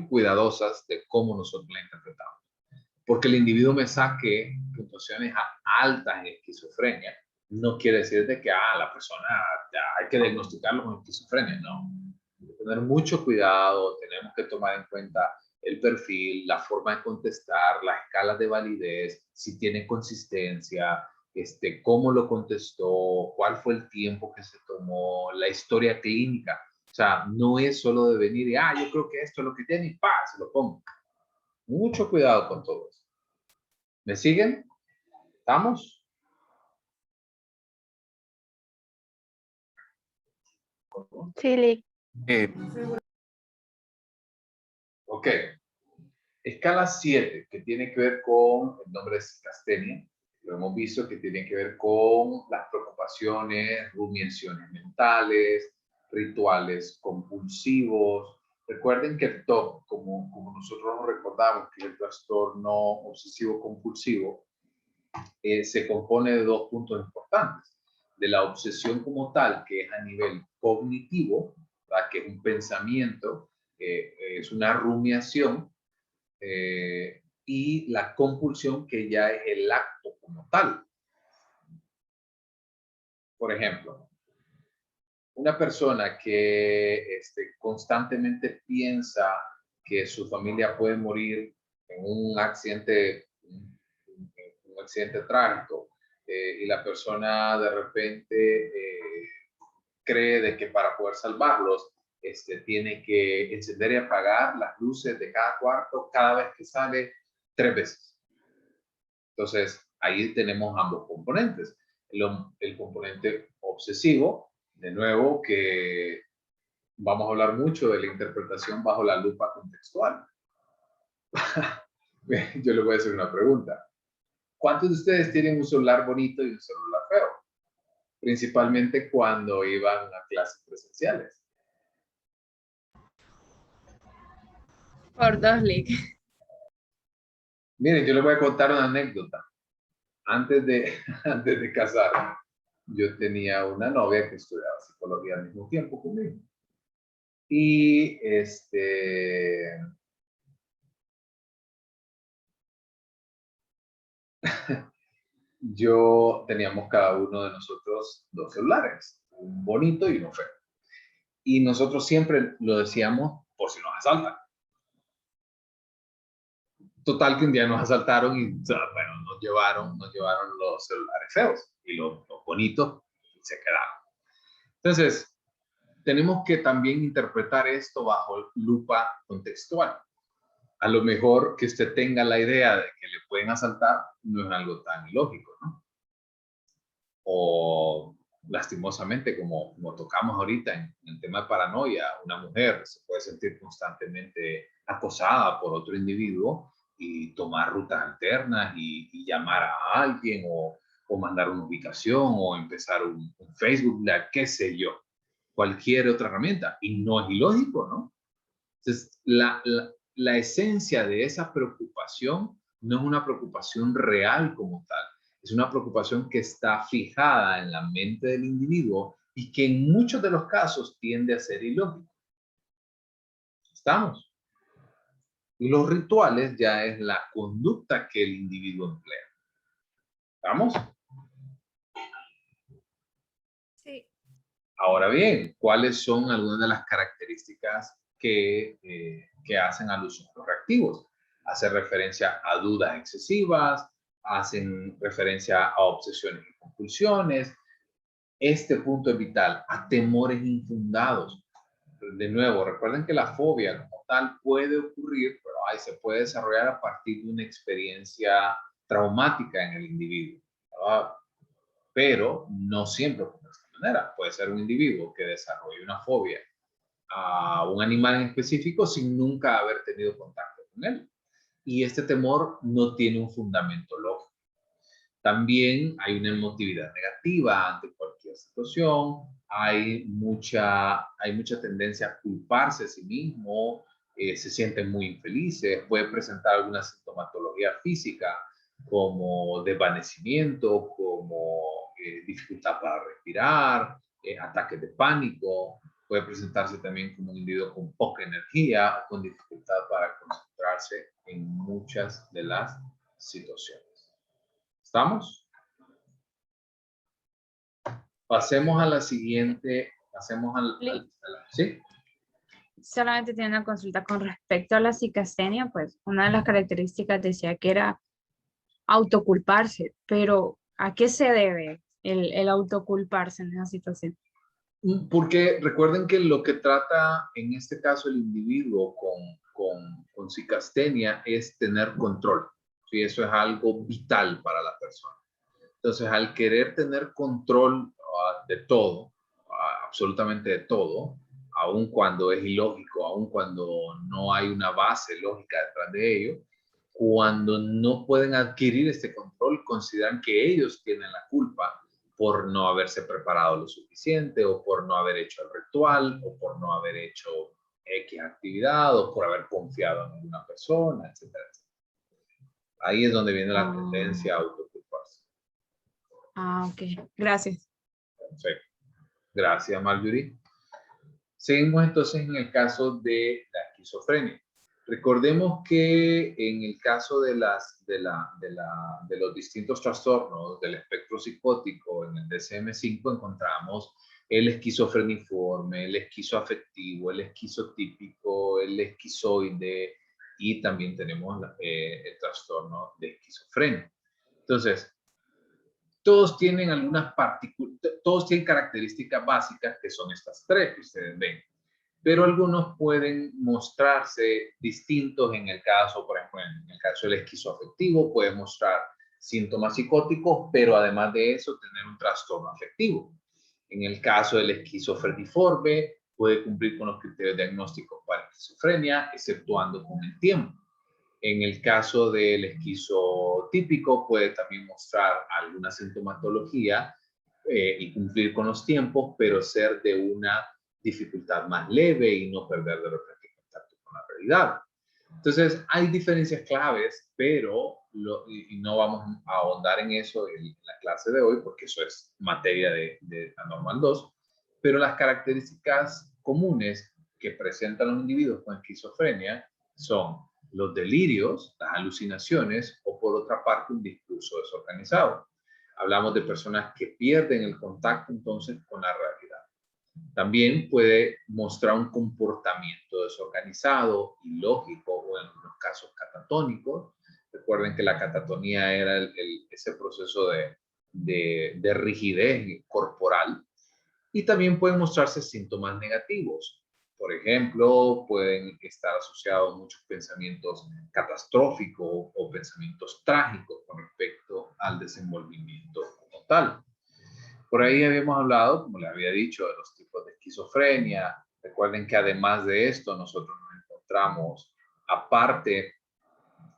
cuidadosas de cómo nosotros la interpretamos. Porque el individuo me saque puntuaciones altas en esquizofrenia, no quiere decir de que la persona ya hay que diagnosticarlo con esquizofrenia, no. Hay que tener mucho cuidado, tenemos que tomar en cuenta el perfil, la forma de contestar, las escalas de validez, si tiene consistencia, cómo lo contestó, cuál fue el tiempo que se tomó, la historia clínica. O sea, no es solo de venir y, yo creo que esto es lo que tiene y se lo pongo. Mucho cuidado con todo eso. ¿Me siguen? ¿Estamos? favor. Sí, Lick. Ok. Escala 7, que tiene que ver con el nombre de cicastenia. Lo hemos visto que tiene que ver con las preocupaciones, rumiaciones mentales, rituales compulsivos. Recuerden que el TOC, como nosotros nos recordamos que es el trastorno obsesivo compulsivo, se compone de dos puntos importantes. De la obsesión como tal, que es a nivel cognitivo, ¿verdad? Que es un pensamiento, es una rumiación, y la compulsión, que ya es el acto como tal. Por ejemplo, una persona que constantemente piensa que su familia puede morir en un accidente trágico, y la persona de repente cree de que para poder salvarlos tiene que encender y apagar las luces de cada cuarto cada vez que sale 3 veces. Entonces, ahí tenemos ambos componentes. El componente obsesivo, de nuevo, que vamos a hablar mucho de la interpretación bajo la lupa contextual. Yo le voy a hacer una pregunta. ¿Cuántos de ustedes tienen un celular bonito y un celular feo? Principalmente cuando iban a clases presenciales. Por 2, Lick. Miren, yo les voy a contar una anécdota. Antes de casarme, yo tenía una novia que estudiaba psicología al mismo tiempo conmigo. Y teníamos cada uno de nosotros 2 celulares, un bonito y uno feo. Y nosotros siempre lo decíamos por si nos asaltan. Total que un día nos asaltaron y bueno, nos llevaron los celulares feos y los bonitos se quedaron. Entonces, tenemos que también interpretar esto bajo lupa contextual. A lo mejor que usted tenga la idea de que le pueden asaltar no es algo tan ilógico, ¿no? O lastimosamente, como tocamos ahorita en el tema de paranoia, una mujer se puede sentir constantemente acosada por otro individuo y tomar rutas alternas y llamar a alguien o mandar una ubicación o empezar un Facebook Live, qué sé yo, cualquier otra herramienta. Y no es ilógico, ¿no? Entonces, la esencia de esa preocupación no es una preocupación real como tal. Es una preocupación que está fijada en la mente del individuo y que en muchos de los casos tiende a ser ilógico. ¿Estamos? Y los rituales ya es la conducta que el individuo emplea. ¿Estamos? Sí. Ahora bien, ¿cuáles son algunas de las características que hacen alusión a los reactivos? Hace referencia a dudas excesivas, hacen referencia a obsesiones y compulsiones. Este punto es vital, a temores infundados. De nuevo, recuerden que la fobia como tal puede ocurrir, pero se puede desarrollar a partir de una experiencia traumática en el individuo, ¿verdad? Pero no siempre de esta manera. Puede ser un individuo que desarrolle una fobia a un animal en específico sin nunca haber tenido contacto con él. Y este temor no tiene un fundamento lógico. También hay una emotividad negativa ante cualquier situación, hay mucha tendencia a culparse a sí mismo, se sienten muy infelices, puede presentar alguna sintomatología física como desvanecimiento, como dificultad para respirar, ataques de pánico, puede presentarse también como un individuo con poca energía o con dificultad para concentrarse en muchas de las situaciones. ¿Estamos? Pasemos a la siguiente. ¿Sí? Solamente tiene una consulta con respecto a la cicastenia, pues una de las características decía que era autoculparse, pero ¿a qué se debe el autoculparse en esa situación? Porque recuerden que lo que trata en este caso el individuo con cicastenia es tener control. ¿Sí? Eso es algo vital para la persona. Entonces, al querer tener control de todo, absolutamente de todo, aun cuando es ilógico, aun cuando no hay una base lógica detrás de ello. Cuando no pueden adquirir este control, consideran que ellos tienen la culpa por no haberse preparado lo suficiente, o por no haber hecho el ritual, o por no haber hecho X actividad, o por haber confiado en alguna persona, etcétera, etcétera. Ahí es donde viene la tendencia a autoculparse. Ok. Gracias. Perfecto. Gracias, Marjorie. Seguimos entonces en el caso de la esquizofrenia. Recordemos que en el caso de los distintos trastornos del espectro psicótico, en el DSM-5 encontramos el esquizofreniforme, el esquizoafectivo, el esquizotípico, el esquizoide, y también tenemos el trastorno de esquizofrenia. Entonces, todos tienen características básicas, que son estas tres que ustedes ven, pero algunos pueden mostrarse distintos. En el caso, por ejemplo, en el caso del esquizoafectivo, puede mostrar síntomas psicóticos, pero además de eso tener un trastorno afectivo. En el caso del esquizofreniforme, puede cumplir con los criterios diagnósticos para esquizofrenia, exceptuando con el tiempo. En el caso del esquizotípico, puede también mostrar alguna sintomatología y cumplir con los tiempos, pero ser de una dificultad más leve y no perder de repente contacto con la realidad. Entonces, hay diferencias claves, pero y no vamos a ahondar en eso en la clase de hoy, porque eso es materia de la Normal 2, pero las características comunes que presentan los individuos con esquizofrenia son los delirios, las alucinaciones, o por otra parte un discurso desorganizado. Hablamos de personas que pierden el contacto entonces con la realidad. También puede mostrar un comportamiento desorganizado, ilógico, o en algunos casos catatónico. Recuerden que la catatonía era ese proceso de rigidez corporal. Y también pueden mostrarse síntomas negativos. Por ejemplo, pueden estar asociados muchos pensamientos catastróficos o pensamientos trágicos con respecto al desenvolvimiento como tal. Por ahí habíamos hablado, como les había dicho, de los tipos de esquizofrenia. Recuerden que además de esto, nosotros nos encontramos, aparte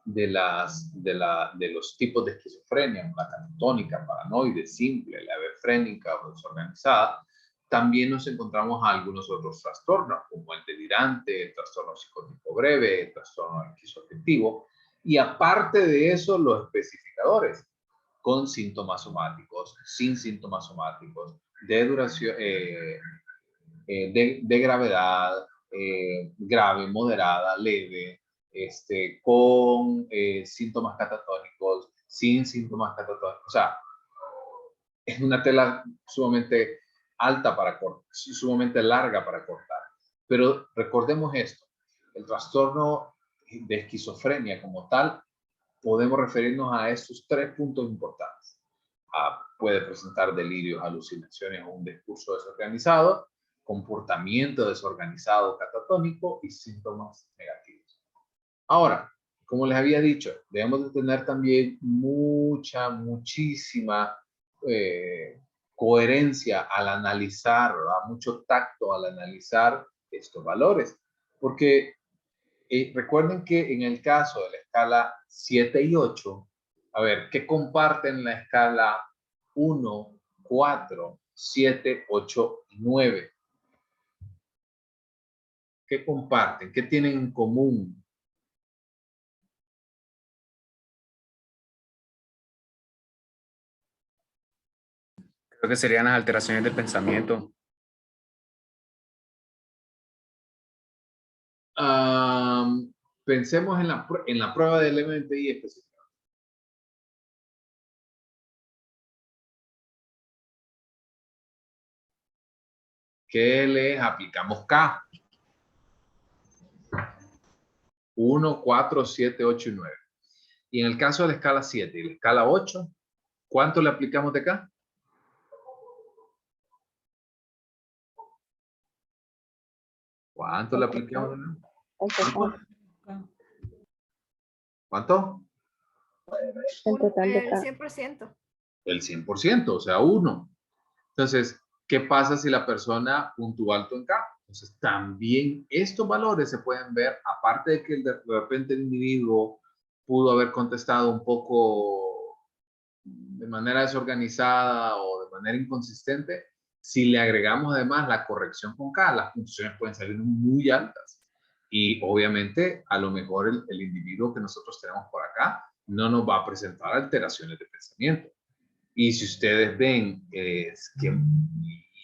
de los tipos de esquizofrenia, la catatónica, paranoide, simple, leve frénica o desorganizada, también nos encontramos algunos otros trastornos, como el delirante, el trastorno psicótico breve, el trastorno esquizoafectivo, y aparte de eso, los especificadores, con síntomas somáticos, sin síntomas somáticos, de duración, de gravedad, grave, moderada, leve, con síntomas catatónicos, sin síntomas catatónicos. O sea, es una tela sumamente alta para cortar, sumamente larga para cortar. Pero recordemos esto, el trastorno de esquizofrenia como tal, podemos referirnos a estos tres puntos importantes. Puede presentar delirios, alucinaciones o un discurso desorganizado, comportamiento desorganizado catatónico y síntomas negativos. Ahora, como les había dicho, debemos de tener también muchísima coherencia al analizar, ¿verdad? Mucho tacto al analizar estos valores, porque recuerden que en el caso de la escala 7 y 8, a ver, ¿qué comparten la escala 1, 4, 7, 8 y 9? ¿Qué comparten? ¿Qué tienen en común? Creo que serían las alteraciones del pensamiento. Pensemos en la prueba del MMPI específica. ¿Qué les aplicamos K? 1, 4, 7, 8 y 9. Y en el caso de la escala 7 y la escala 8, ¿cuánto le aplicamos de K? ¿Cuánto le aplicamos? ¿Cuánto? En total de El K. 100%. El 100%, o sea, 1. Entonces, ¿Qué pasa si la persona puntúa alto en K? Entonces, también estos valores se pueden ver, aparte de que de repente el individuo pudo haber contestado un poco de manera desorganizada o de manera inconsistente. Si le agregamos además la corrección con K, las puntuaciones pueden salir muy altas. Y obviamente, a lo mejor el individuo que nosotros tenemos por acá no nos va a presentar alteraciones de pensamiento. Y si ustedes ven que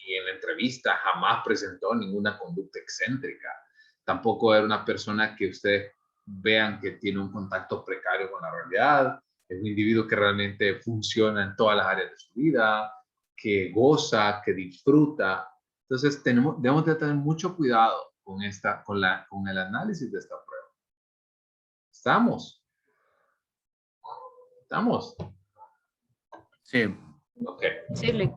en la entrevista jamás presentó ninguna conducta excéntrica, tampoco era una persona que ustedes vean que tiene un contacto precario con la realidad, es un individuo que realmente funciona en todas las áreas de su vida, que goza, que disfruta. Entonces debemos de tener mucho cuidado con el análisis de esta prueba. ¿Estamos? Sí. Ok. Sí,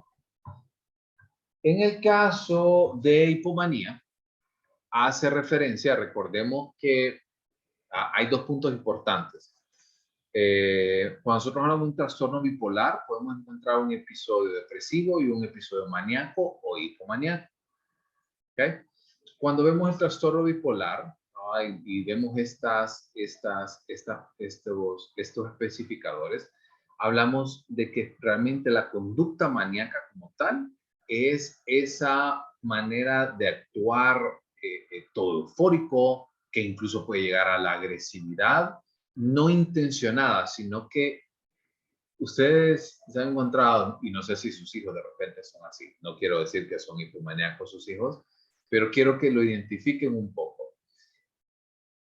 En el caso de hipomanía, hace referencia, recordemos que hay dos puntos importantes. Cuando nosotros hablamos de un trastorno bipolar, podemos encontrar un episodio depresivo y un episodio maníaco o hipomaníaco. ¿Okay? Cuando vemos el trastorno bipolar, ¿no? y vemos estos especificadores, hablamos de que realmente la conducta maníaca como tal es esa manera de actuar todo eufórico, que incluso puede llegar a la agresividad, no intencionada, sino que ustedes se han encontrado, y no sé si sus hijos de repente son así, no quiero decir que son hipomaníacos sus hijos, pero quiero que lo identifiquen un poco.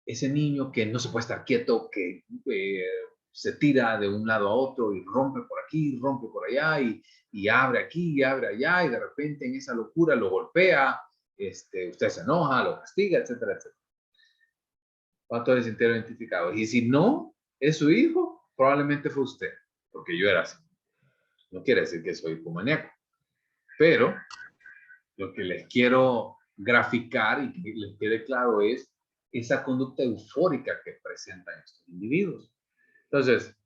Ese niño que no se puede estar quieto, que se tira de un lado a otro y rompe por aquí, rompe por allá, y abre aquí y abre allá, y de repente en esa locura lo golpea, usted se enoja, lo castiga, etcétera, etcétera. ¿Cuántos se sintieron identificados? Y si no es su hijo, probablemente fue usted, porque yo era así. No quiere decir que soy hipomaníaco, pero lo que les quiero graficar y que les quede claro es esa conducta eufórica que presentan estos individuos. Entonces,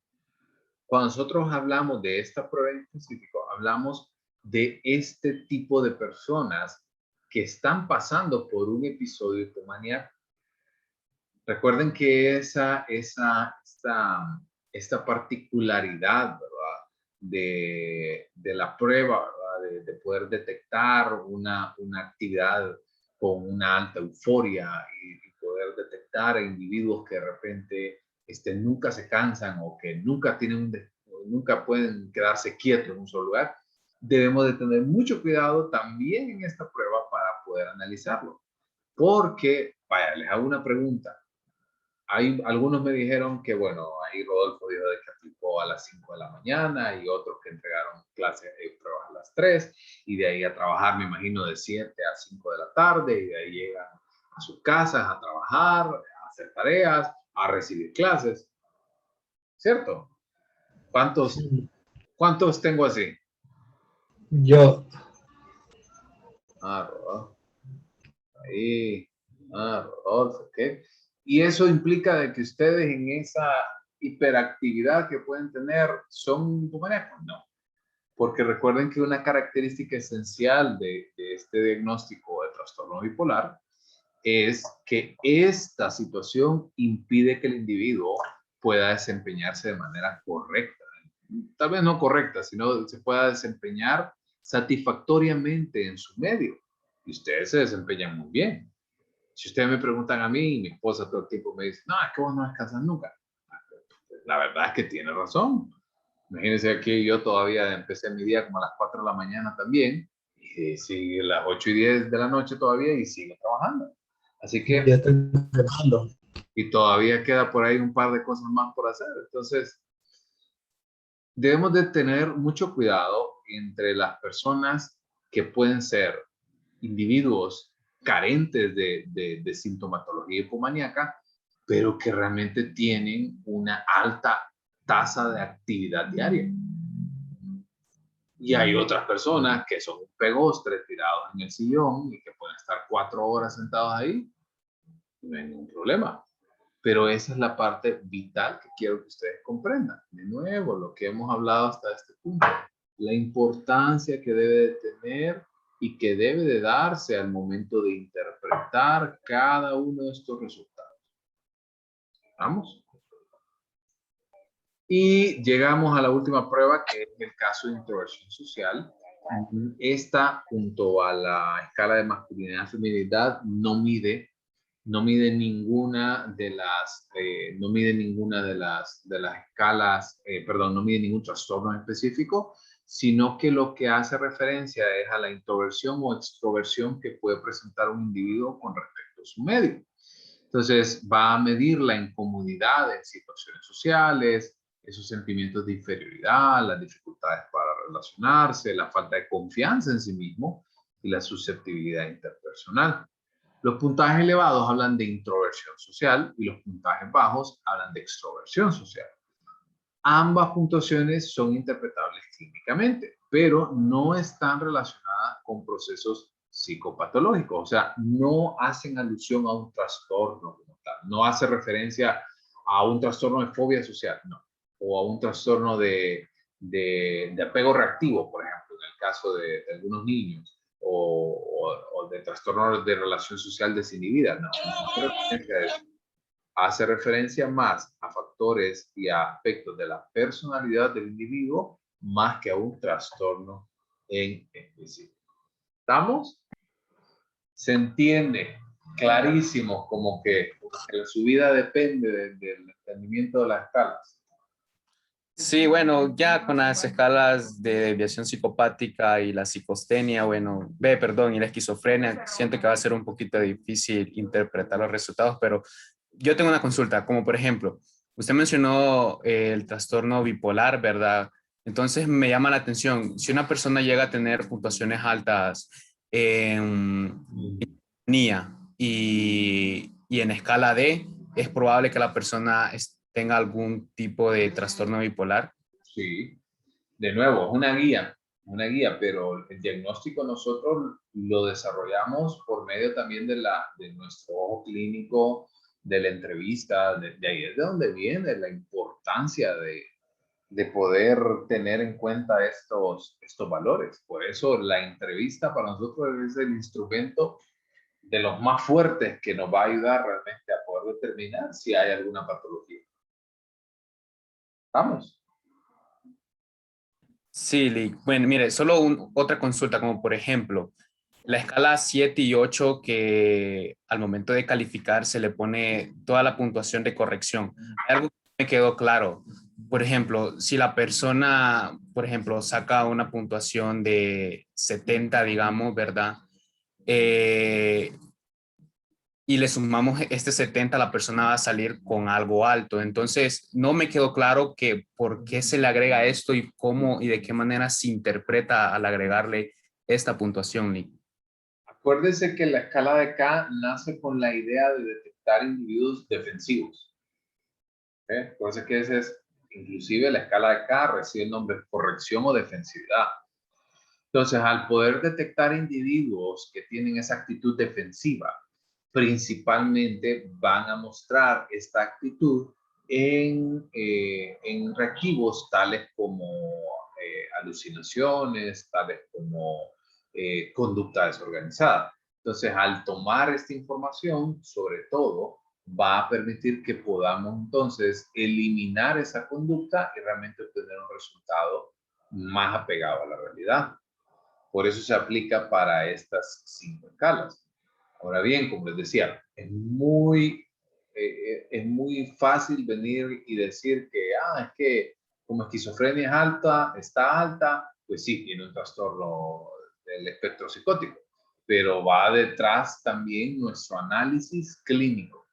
cuando nosotros hablamos de esta prueba en específico, hablamos de este tipo de personas que están pasando por un episodio hipomaníaco. Recuerden que esta particularidad, ¿verdad? De la prueba, ¿verdad? De poder detectar una actividad con una alta euforia y poder detectar a individuos que de repente nunca se cansan o que nunca pueden quedarse quietos en un solo lugar, debemos de tener mucho cuidado también en esta prueba para poder analizarlo. Porque, vaya, les hago una pregunta. Algunos me dijeron que, bueno, ahí Rodolfo dijo de que aplicó a las 5 de la mañana y otros que entregaron clases y pruebas a las 3 y de ahí a trabajar, me imagino, de 7 a 5 de la tarde y de ahí llegan a sus casas a trabajar, a hacer tareas, a recibir clases. ¿Cierto? ¿Cuántos tengo así? Yo. Rodolfo. Ahí. Rodolfo, ¿ok? Y eso implica de que ustedes en esa hiperactividad que pueden tener son hipomaníacos. No, porque recuerden que una característica esencial de este diagnóstico de trastorno bipolar es que esta situación impide que el individuo pueda desempeñarse de manera correcta. Tal vez no correcta, sino se pueda desempeñar satisfactoriamente en su medio. Y ustedes se desempeñan muy bien. Si ustedes me preguntan a mí, y mi esposa todo el tiempo me dice, no, es que vos no descansas nunca. La verdad es que tiene razón. Imagínense que yo todavía empecé mi día como a las 4 de la mañana también, y sigue a las 8 y 10 de la noche todavía y sigo trabajando. Así que... Ya estoy trabajando. Y todavía queda por ahí un par de cosas más por hacer. Entonces, debemos de tener mucho cuidado entre las personas que pueden ser individuos carentes de sintomatología hipomaníaca, pero que realmente tienen una alta tasa de actividad diaria. Y hay otras personas que son pegostres tirados en el sillón y que pueden estar 4 horas sentados ahí, no hay ningún problema. Pero esa es la parte vital que quiero que ustedes comprendan. De nuevo, lo que hemos hablado hasta este punto, la importancia que debe de tener y que debe de darse al momento de interpretar cada uno de estos resultados. ¿Vamos? Y llegamos a la última prueba, que es el caso de introversión social. Esta, junto a la escala de masculinidad y feminidad, no mide ninguna de las escalas, no mide ningún trastorno específico, sino que lo que hace referencia es a la introversión o extroversión que puede presentar un individuo con respecto a su medio. Entonces, va a medir la incomodidad en situaciones sociales, esos sentimientos de inferioridad, las dificultades para relacionarse, la falta de confianza en sí mismo y la susceptibilidad interpersonal. Los puntajes elevados hablan de introversión social y los puntajes bajos hablan de extroversión social. Ambas puntuaciones son interpretables clínicamente, pero no están relacionadas con procesos psicopatológicos, o sea, no hacen alusión a un trastorno como tal, no hace referencia a un trastorno de fobia social, no, o a un trastorno de apego reactivo, por ejemplo, en el caso de algunos niños, o de trastorno de relación social desinhibida, no hace referencia a eso. Hace referencia más a factores y a aspectos de la personalidad del individuo más que a un trastorno en específico. ¿Estamos? Se entiende clarísimo como que su vida depende del entendimiento de las escalas. Sí, bueno, ya con las escalas de desviación psicopática y la psicostenia, y la esquizofrenia, siento que va a ser un poquito difícil interpretar los resultados, pero yo tengo una consulta, como por ejemplo, usted mencionó el trastorno bipolar, ¿verdad? Entonces me llama la atención, si una persona llega a tener puntuaciones altas en NIA y en escala D, es probable que la persona tenga algún tipo de trastorno bipolar. Sí, de nuevo, es una guía, pero el diagnóstico nosotros lo desarrollamos por medio también de nuestro ojo clínico, de la entrevista, de ahí es de donde viene la importancia de poder tener en cuenta estos valores. Por eso la entrevista para nosotros es el instrumento de los más fuertes que nos va a ayudar realmente a poder determinar si hay alguna patología. ¿Vamos? Sí, Lick. Bueno, mire, solo otra consulta, como por ejemplo, la escala 7 y 8 que al momento de calificar se le pone toda la puntuación de corrección. Hay algo que me quedó claro. Por ejemplo, si la persona, por ejemplo, saca una puntuación de 70, digamos, ¿verdad? Y le sumamos este 70, la persona va a salir con algo alto. Entonces, no me quedó claro que por qué se le agrega esto y cómo y de qué manera se interpreta al agregarle esta puntuación, Nick. Acuérdense que la escala de K nace con la idea de detectar individuos defensivos. Acuérdense que ese es, inclusive la escala de K recibe el nombre corrección o defensividad. Entonces, al poder detectar individuos que tienen esa actitud defensiva, principalmente van a mostrar esta actitud en reactivos tales como alucinaciones, tales como conducta desorganizada. Entonces, al tomar esta información, sobre todo, va a permitir que podamos entonces eliminar esa conducta y realmente obtener un resultado más apegado a la realidad. Por eso se aplica para estas 5 escalas. Ahora bien, como les decía, es muy fácil venir y decir que, es que como esquizofrenia es alta, está alta, pues sí, tiene un trastorno del espectro psicótico, pero va detrás también nuestro análisis clínico.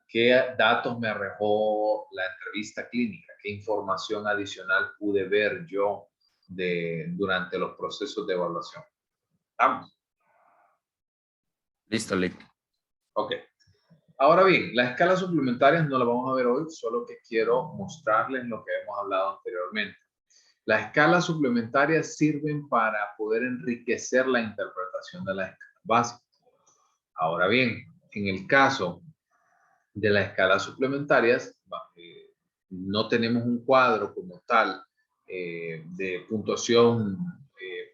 ¿Qué datos me arrojó la entrevista clínica? ¿Qué información adicional pude ver yo durante los procesos de evaluación? ¿Vamos? Listo, Lick. Ok. Ahora bien, las escalas suplementarias no las vamos a ver hoy, solo que quiero mostrarles lo que hemos hablado anteriormente. Las escalas suplementarias sirven para poder enriquecer la interpretación de las escalas básicas. Ahora bien, en el caso de las escalas suplementarias, no tenemos un cuadro como tal de puntuación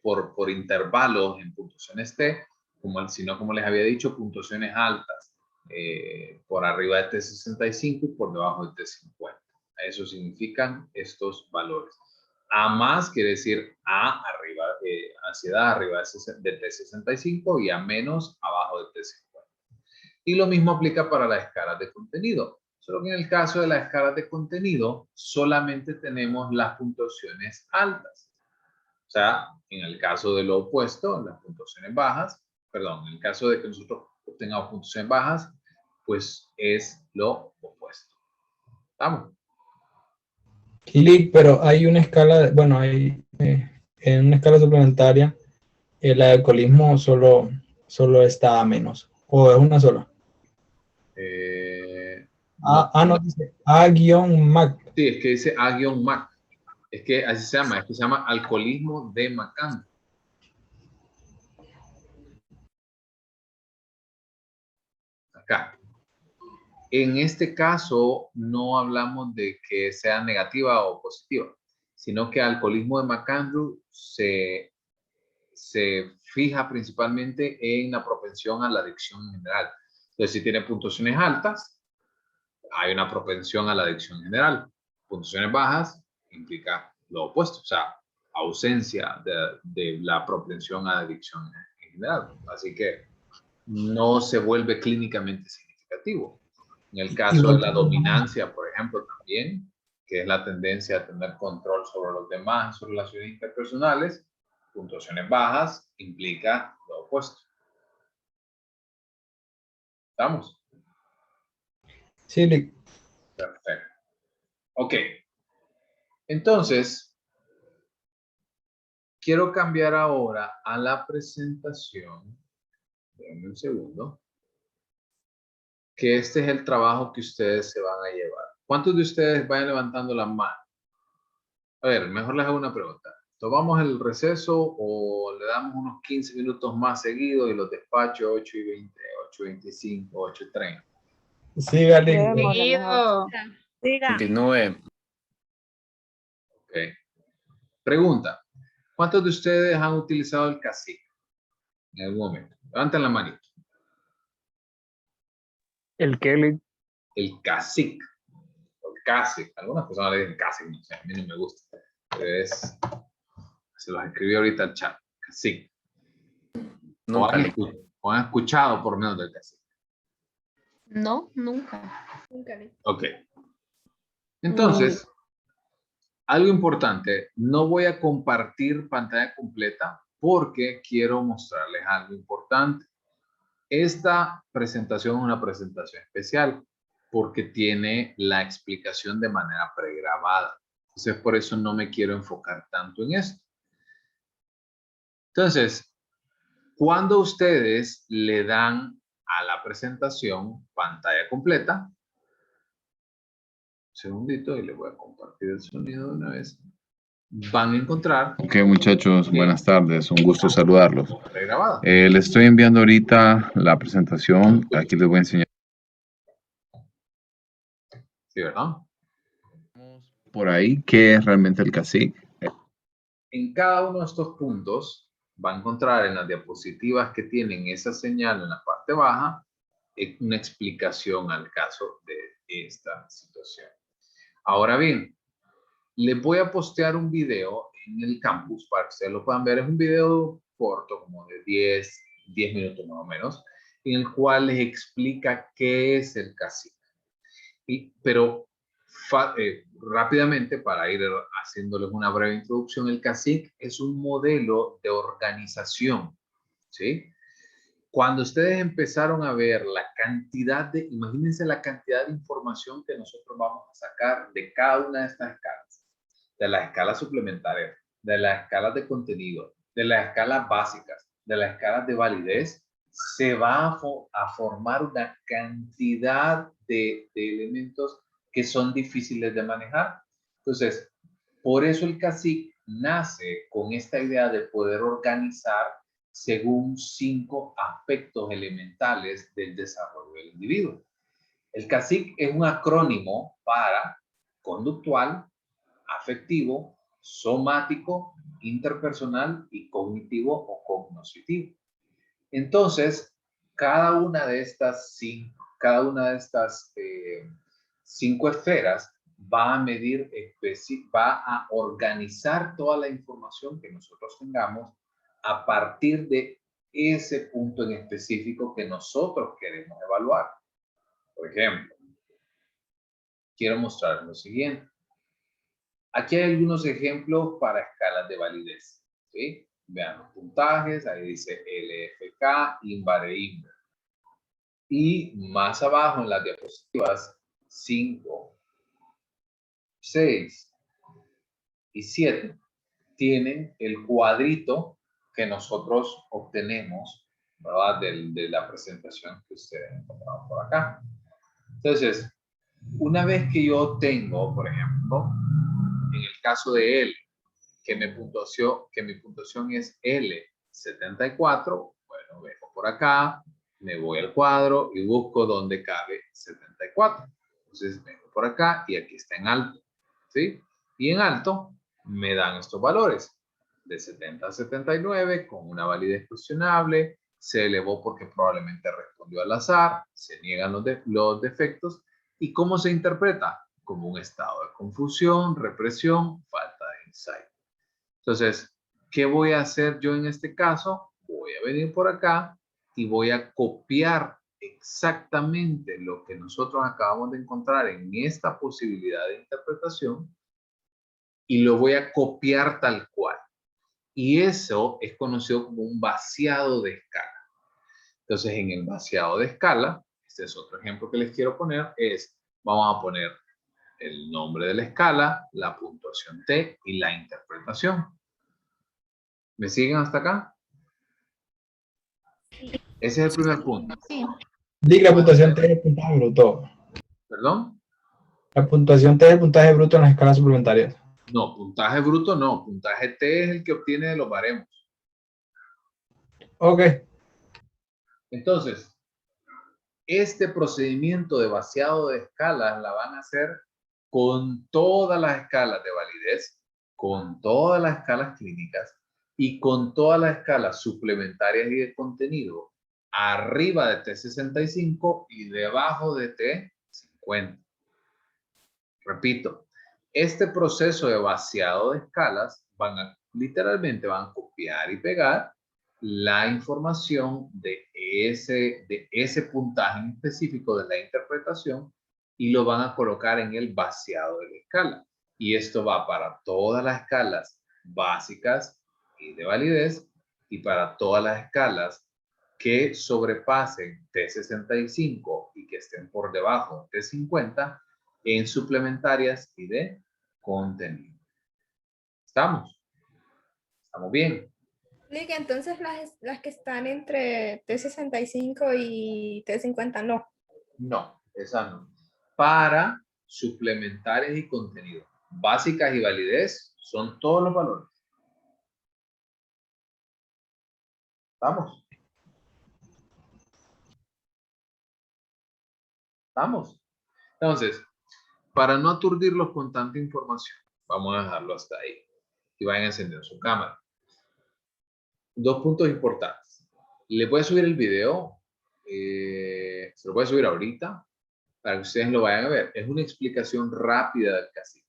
por intervalos en puntuaciones T, sino como les había dicho, puntuaciones altas por arriba de T65 y por debajo de T50. Eso significan estos valores. A más quiere decir A arriba, ansiedad arriba de T65 y A menos abajo de T50. Y lo mismo aplica para las escalas de contenido. Solo que en el caso de las escalas de contenido solamente tenemos las puntuaciones altas. O sea, en el caso de lo opuesto, las puntuaciones bajas, perdón, en el caso de que nosotros obtengamos puntuaciones bajas, pues es lo opuesto. ¿Estamos? Sí, pero hay una escala, bueno, hay en una escala suplementaria, el alcoholismo solo está a menos, o es una sola. No, dice A-MAC. Sí, es que dice A-MAC. Es que así se llama, es que se llama alcoholismo de Macandro. Acá. En este caso, no hablamos de que sea negativa o positiva, sino que el alcoholismo de Macandro se fija principalmente en la propensión a la adicción en general. Entonces, si tiene puntuaciones altas, hay una propensión a la adicción en general. Puntuaciones bajas implica lo opuesto, o sea, ausencia de la propensión a la adicción en general. Así que no se vuelve clínicamente significativo. En el caso de la dominancia, por ejemplo, también, que es la tendencia a tener control sobre los demás en sus relaciones interpersonales, puntuaciones bajas implica lo opuesto. ¿Estamos? Sí, Perfecto. Ok. Entonces, quiero cambiar ahora a la presentación. Denme un segundo. Que este es el trabajo que ustedes se van a llevar. ¿Cuántos de ustedes vayan levantando la mano? A ver, mejor les hago una pregunta. ¿Tomamos el receso o le damos unos 15 minutos más seguidos y los despacho 8:20, 8:25, 8:30? Sí, vale. Seguido. Diga. Continúe. Ok. Pregunta. ¿Cuántos de ustedes han utilizado el cacique en algún momento? Levanten la manito. El Kelly. El cacique. El cacique. Algunas personas le dicen cacique, no sé, a mí no me gusta. Pero se los escribí ahorita al chat. Cacique. O han escuchado por lo menos del cacique. No, nunca. Nunca. Ok. Entonces, algo importante, no voy a compartir pantalla completa porque quiero mostrarles algo importante. Esta presentación es una presentación especial porque tiene la explicación de manera pregrabada. Entonces, por eso no me quiero enfocar tanto en esto. Entonces, cuando ustedes le dan a la presentación pantalla completa, un segundito y les voy a compartir el sonido de una vez, van a encontrar... Ok, muchachos, buenas tardes, un gusto saludarlos. Pregrabada. Les estoy enviando ahorita la presentación, aquí les voy a enseñar. Sí, ¿verdad? Por ahí, ¿qué es realmente el cacique? En cada uno de estos puntos va a encontrar en las diapositivas que tienen esa señal en la parte baja una explicación al caso de esta situación. Ahora bien, les voy a postear un video en el campus para que ustedes lo puedan ver. Es un video corto, como de 10 minutos más o menos, en el cual les explica qué es el cacique. Pero rápidamente, para ir haciéndoles una breve introducción, el cacique es un modelo de organización, ¿sí? Cuando ustedes empezaron a ver la cantidad imagínense la cantidad de información que nosotros vamos a sacar de cada una de estas escalas, de las escalas suplementarias, de las escalas de contenido, de las escalas básicas, de las escalas de validez, se va a formar una cantidad de elementos que son difíciles de manejar. Entonces, por eso el cacique nace con esta idea de poder organizar según 5 aspectos elementales del desarrollo del individuo. El cacique es un acrónimo para conductual, afectivo, somático, interpersonal y cognitivo o cognoscitivo. Entonces, cada una de estas cinco esferas va a medir, va a organizar toda la información que nosotros tengamos a partir de ese punto en específico que nosotros queremos evaluar. Por ejemplo, quiero mostrar lo siguiente. Aquí hay algunos ejemplos para escalas de validez, ¿sí? Vean los puntajes, ahí dice LFK, INVAR e INVER. Y más abajo en las diapositivas 5, 6 y 7 tienen el cuadrito que nosotros obtenemos, ¿verdad? De la presentación que ustedes encontraron por acá. Entonces, una vez que yo tengo, por ejemplo, en el caso de L, que mi puntuación es L74, bueno, vengo por acá, me voy al cuadro y busco dónde cabe 74. Entonces vengo por acá y aquí está en alto, ¿sí? Y en alto me dan estos valores, de 70 a 79, con una validez cuestionable, se elevó porque probablemente respondió al azar, se niegan los defectos. ¿Y cómo se interpreta? Como un estado de confusión, represión, falta de insight. Entonces, ¿qué voy a hacer yo en este caso? Voy a venir por acá y voy a copiar exactamente lo que nosotros acabamos de encontrar en esta posibilidad de interpretación y lo voy a copiar tal cual. Y eso es conocido como un vaciado de escala. Entonces, en el vaciado de escala, este es otro ejemplo que les quiero poner, vamos a poner el nombre de la escala, la puntuación T y la interpretación. ¿Me siguen hasta acá? Ese es el primer punto. Sí. Diga, la puntuación T es el puntaje bruto. ¿Perdón? La puntuación T es el puntaje bruto en las escalas suplementarias. No, puntaje bruto no. Puntaje T es el que obtiene de los baremos. Ok. Entonces, este procedimiento de vaciado de escalas la van a hacer con todas las escalas de validez, con todas las escalas clínicas y con todas las escalas suplementarias y de contenido arriba de T65 y debajo de T50. Repito, este proceso de vaciado de escalas literalmente van a copiar y pegar la información de ese puntaje en específico de la interpretación y lo van a colocar en el vaciado de la escala. Y esto va para todas las escalas básicas y de validez y para todas las escalas que sobrepasen T65 y que estén por debajo de T50 en suplementarias y de contenido. ¿Estamos? ¿Estamos bien? Liga, entonces las que están entre T65 y T50 no. No, esa no. Para suplementarias y contenido. Básicas y validez son todos los valores. ¿Estamos? ¿Estamos? Entonces, para no aturdirlos con tanta información, vamos a dejarlo hasta ahí. Y vayan a encender su cámara. Dos puntos importantes. Le voy a subir el video. Se lo voy a subir ahorita para que ustedes lo vayan a ver. Es una explicación rápida del cacique.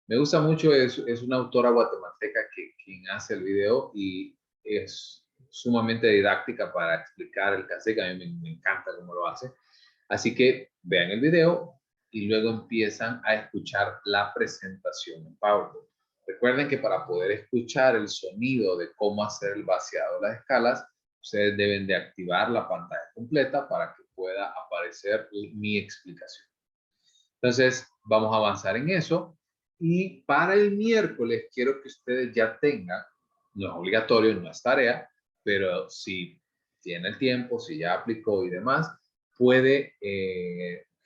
Me gusta mucho, es una autora guatemalteca quien hace el video y es sumamente didáctica para explicar el cacique. A mí me encanta cómo lo hace. Así que vean el video y luego empiezan a escuchar la presentación en PowerPoint. Recuerden que para poder escuchar el sonido de cómo hacer el vaciado de las escalas, ustedes deben de activar la pantalla completa para que pueda aparecer mi explicación. Entonces, vamos a avanzar en eso. Y para el miércoles quiero que ustedes ya tengan, no es obligatorio, no es tarea, pero si tiene el tiempo, si ya aplicó y demás, puede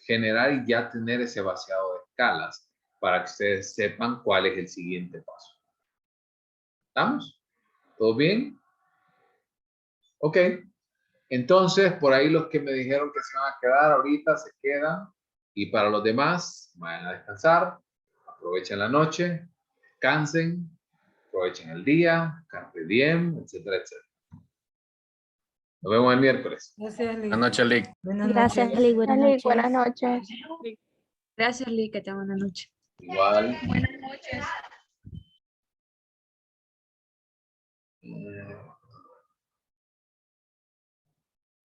generar y ya tener ese vaciado de escalas para que ustedes sepan cuál es el siguiente paso. ¿Estamos? ¿Todo bien? Ok. Entonces, por ahí los que me dijeron que se van a quedar ahorita, se quedan. Y para los demás, vayan a descansar. Aprovechen la noche. Descansen, aprovechen el día, carpe diem, etcétera, etcétera. Nos vemos el miércoles. Buenas noches, Lick. Gracias, noches. Lick. Buenas noches. Buenas noches. Gracias, Lee, que tenga buena noche. Igual. Buenas noches.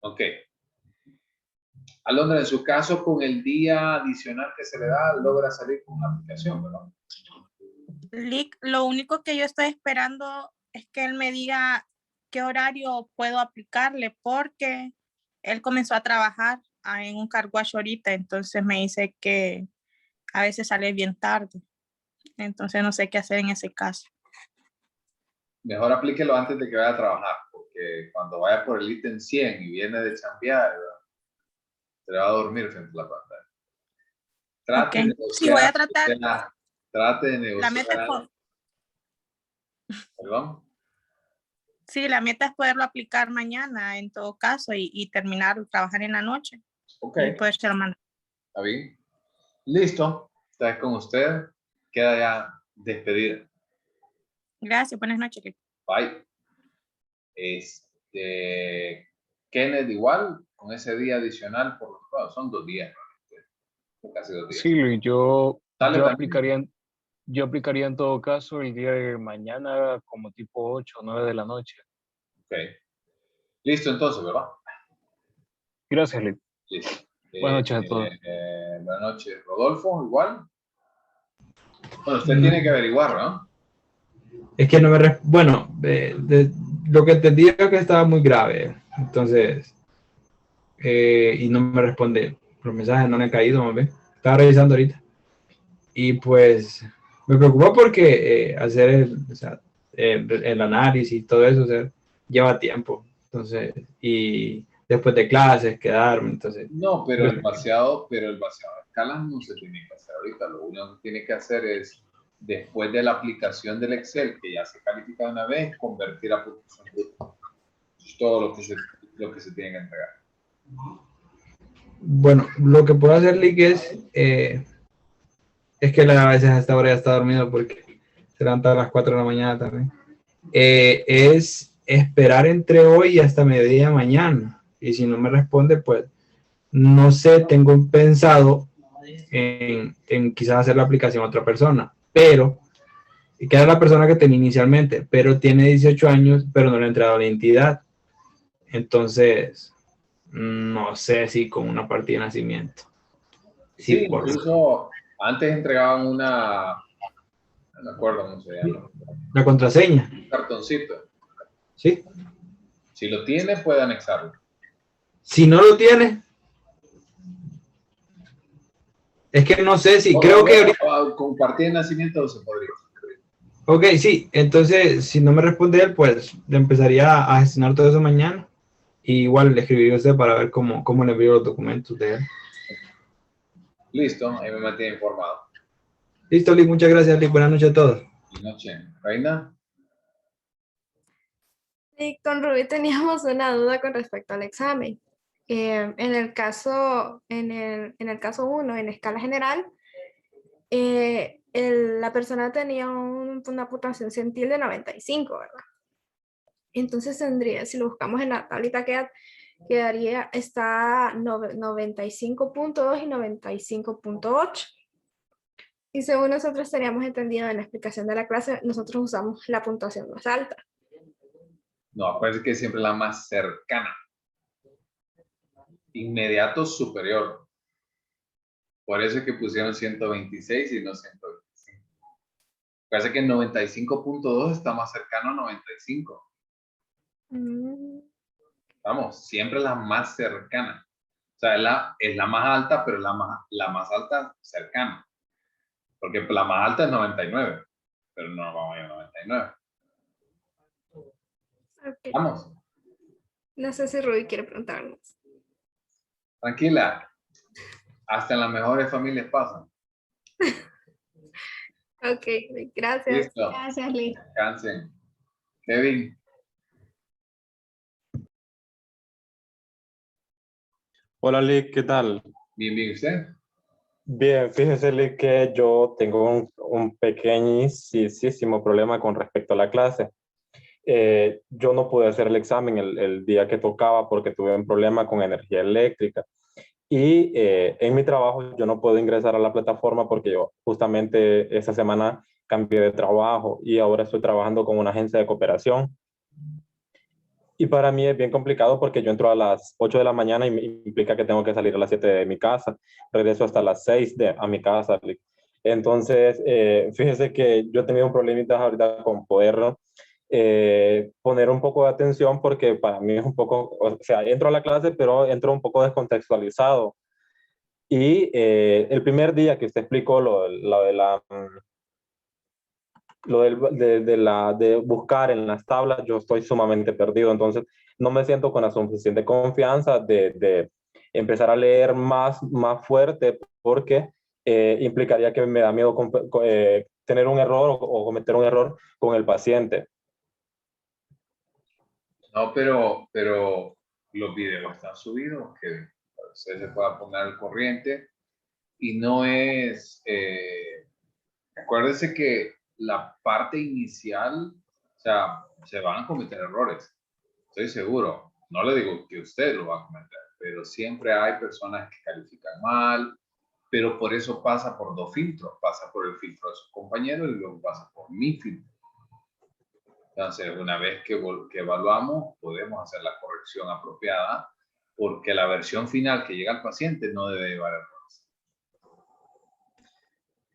Ok. Alondra, en su caso, con el día adicional que se le da, logra salir con la aplicación, ¿verdad? Lick, lo único que yo estoy esperando es que él me diga qué horario puedo aplicarle, porque él comenzó a trabajar en un car wash ahorita, entonces me dice que a veces sale bien tarde. Entonces no sé qué hacer en ese caso. Mejor aplíquelo antes de que vaya a trabajar, porque cuando vaya por el ítem 100 y viene de chambear, ¿verdad? Se le va a dormir frente a la pantalla. Trate de negociar. Sí, voy a tratar. Trate de La meta negociar. ¿Perdón? Sí, la meta es poderlo aplicar mañana en todo caso y terminar, trabajar en la noche. Ok. Y poder ser mandado. ¿Está bien? Listo. Está con usted. Queda ya despedida. Gracias, buenas noches. Bye. Kenneth igual, con ese día adicional, son 2 días, casi 2 días. Sí, Luis, yo también. aplicaría en todo caso el día de mañana como tipo 8 o 9 de la noche. Ok. Listo entonces, ¿verdad? Gracias, Luis. Listo. Buenas noches a todos. Buenas noches. Rodolfo, igual. Bueno, usted tiene que averiguar, ¿no? Es que no me... Bueno, lo que entendí es que estaba muy grave. Entonces, y no me responde. Los mensajes no le han caído, ¿no? Estaba revisando ahorita. Y pues me preocupa porque hacer el análisis y todo eso, o sea, lleva tiempo. Entonces, y después de clases, quedarme, entonces... No, pero el vaciado de escalas no se tiene que hacer ahorita. Lo único que tiene que hacer es, después de la aplicación del Excel, que ya se califica de una vez, convertir a puntuación bruta. Es todo lo que se tiene que entregar. Bueno, lo que puedo hacer, Lick, es que a veces a esta hora ya está dormido porque se levanta a las 4 de la mañana también. Es esperar entre hoy y hasta mediodía mañana. Y si no me responde, pues no sé, tengo pensado en quizás hacer la aplicación a otra persona, pero que era la persona que tenía inicialmente, pero tiene 18 años, pero no le ha entrado la identidad. Entonces, no sé si con una partida de nacimiento. Sí, incluso antes entregaban no me acuerdo cómo se llama. La contraseña. Un cartoncito. Sí. Si lo tiene, puede anexarlo. Si no lo tiene, es que no sé si, creo que... Con partida de nacimiento se podría. Ok, sí, entonces si no me responde él, pues le empezaría a gestionar todo eso mañana. Y igual le escribiría a usted para ver cómo le envío los documentos de él. Listo, ahí me mantiene informado. Listo, Lick, muchas gracias, Lick. Buenas noches a todos. Buenas noches. Reina. Sí, con Rubí teníamos una duda con respecto al examen. En el caso 1, en escala general, la persona tenía una puntuación centil de 95, ¿verdad? Entonces tendría, si lo buscamos en la tablita quedaría, está 95.2 y 95.8. Y según nosotros teníamos entendido en la explicación de la clase, nosotros usamos la puntuación más alta. No, acuérdense que es siempre la más cercana. Inmediato superior. Por eso es que pusieron 126 y no 125. Parece que 95.2 está más cercano a 95. Vamos, siempre la más cercana. O sea, es la más alta, pero la más alta cercana. Porque la más alta es 99, pero no vamos a ir a 99. Okay. Vamos. No sé si Rubí quiere preguntarnos. Tranquila. Hasta en las mejores familias pasan. Ok, gracias. Listo. Gracias, Lee. Descansen. Kevin. Hola, Lick, ¿qué tal? Bien, bien, ¿usted? Bien, fíjese Lee, que yo tengo un pequeñísimo problema con respecto a la clase. Yo no pude hacer el examen el día que tocaba porque tuve un problema con energía eléctrica. Y en mi trabajo yo no puedo ingresar a la plataforma porque yo justamente esa semana cambié de trabajo y ahora estoy trabajando con una agencia de cooperación. Y para mí es bien complicado porque yo entro a las 8 de la mañana y me implica que tengo que salir a las 7 de mi casa. Regreso hasta las 6 a mi casa. Entonces, fíjese que yo he tenido un problemita ahorita con poder poner un poco de atención porque para mí es un poco, o sea, entro a la clase, pero entro un poco descontextualizado. Y el primer día que usted explicó lo de la de buscar en las tablas, yo estoy sumamente perdido, entonces no me siento con la suficiente confianza de empezar a leer más fuerte porque implicaría que me da miedo tener un error o cometer un error con el paciente. No, pero los videos están subidos, que usted se pueda poner al corriente y no es, acuérdese que la parte inicial, o sea, se van a cometer errores, estoy seguro. No le digo que usted lo va a cometer, pero siempre hay personas que califican mal, pero por eso pasa por dos filtros, pasa por el filtro de sus compañeros y luego pasa por mi filtro. Entonces, una vez que evaluamos, podemos hacer la corrección apropiada, porque la versión final que llega al paciente no debe llevar errores.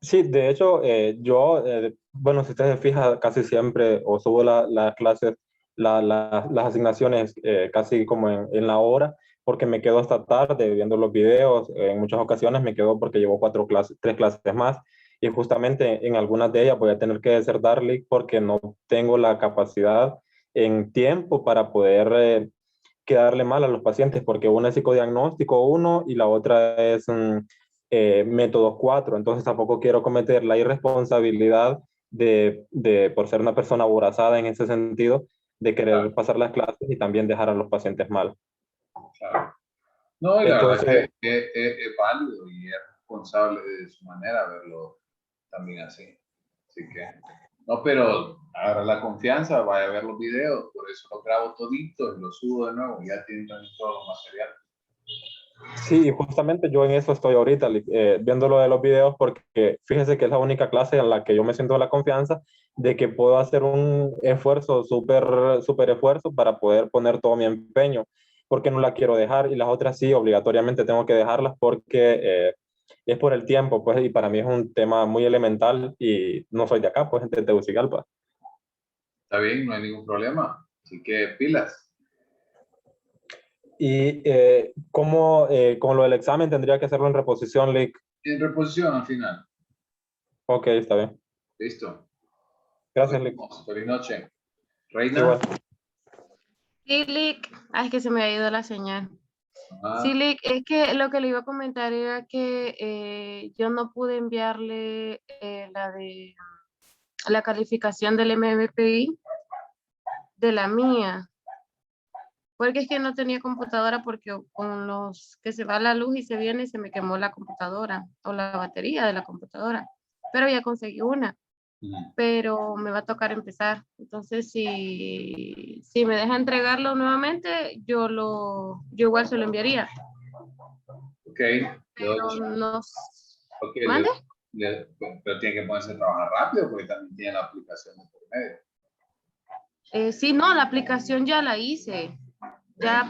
Sí, de hecho, yo, bueno, si usted se fija, casi siempre o subo las clases, las asignaciones casi como en la hora, porque me quedo hasta tarde viendo los videos. En muchas ocasiones me quedo porque llevo 3 clases más y justamente en algunas de ellas voy a tener que desertarle porque no tengo la capacidad en tiempo para poder quedarle mal a los pacientes, porque una es psicodiagnóstico 1 y la otra es métodos 4. Entonces tampoco quiero cometer la irresponsabilidad por ser una persona aborazada en ese sentido, de querer pasar las clases y también dejar a los pacientes mal. Claro. No, y la Entonces, verdad que es válido y es responsable de su manera verlo también así. Así que, no, pero agarra la confianza, vaya a ver los videos, por eso los grabo toditos y los subo de nuevo, ya tienen todo el material. sí, justamente yo en eso estoy ahorita, viendo lo de los videos, porque fíjese que es la única clase en la que yo me siento la confianza de que puedo hacer un esfuerzo, súper esfuerzo para poder poner todo mi empeño, porque no la quiero dejar y las otras sí, obligatoriamente tengo que dejarlas porque es por el tiempo, pues, y para mí es un tema muy elemental y no soy de acá, pues, de Tegucigalpa. Está bien, no hay ningún problema. Así que pilas. Y como lo del examen tendría que hacerlo en reposición, Lick. En reposición al final. Ok, está bien. Listo. Gracias, Lick. Feliz noche. Reina. Igual. Sí, Lick. Ay, es que se me ha ido la señal. Ah, Sí, Lick, es que lo que le iba a comentar era que yo no pude enviarle la calificación del MMPI de la mía, porque es que no tenía computadora porque con los que se va la luz y se viene se me quemó la computadora o la batería de la computadora, pero ya conseguí una, pero me va a tocar empezar. Entonces, si me deja entregarlo nuevamente, yo igual se lo enviaría. ok. Pero no. Okay, ¿Mande? pero tiene que ponerse a trabajar rápido porque también tiene la aplicación de por medio. Sí, no, la aplicación ya la hice. Ya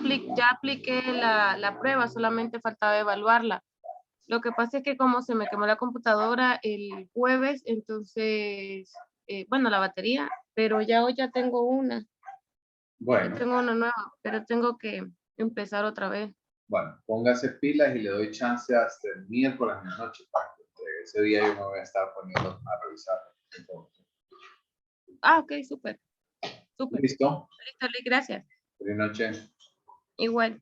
apliqué la prueba, solamente faltaba evaluarla. Lo que pasa es que como se me quemó la computadora el jueves, entonces, bueno, la batería, pero ya hoy ya tengo una. Bueno. Ya tengo una nueva, pero tengo que empezar otra vez. Bueno, póngase pilas y le doy chance hasta el miércoles en la noche para que ese día yo me voy a estar poniendo a revisar. Ah, ok, súper. Súper. ¿Listo? Listo, Liz, gracias. Buenas noches. Igual.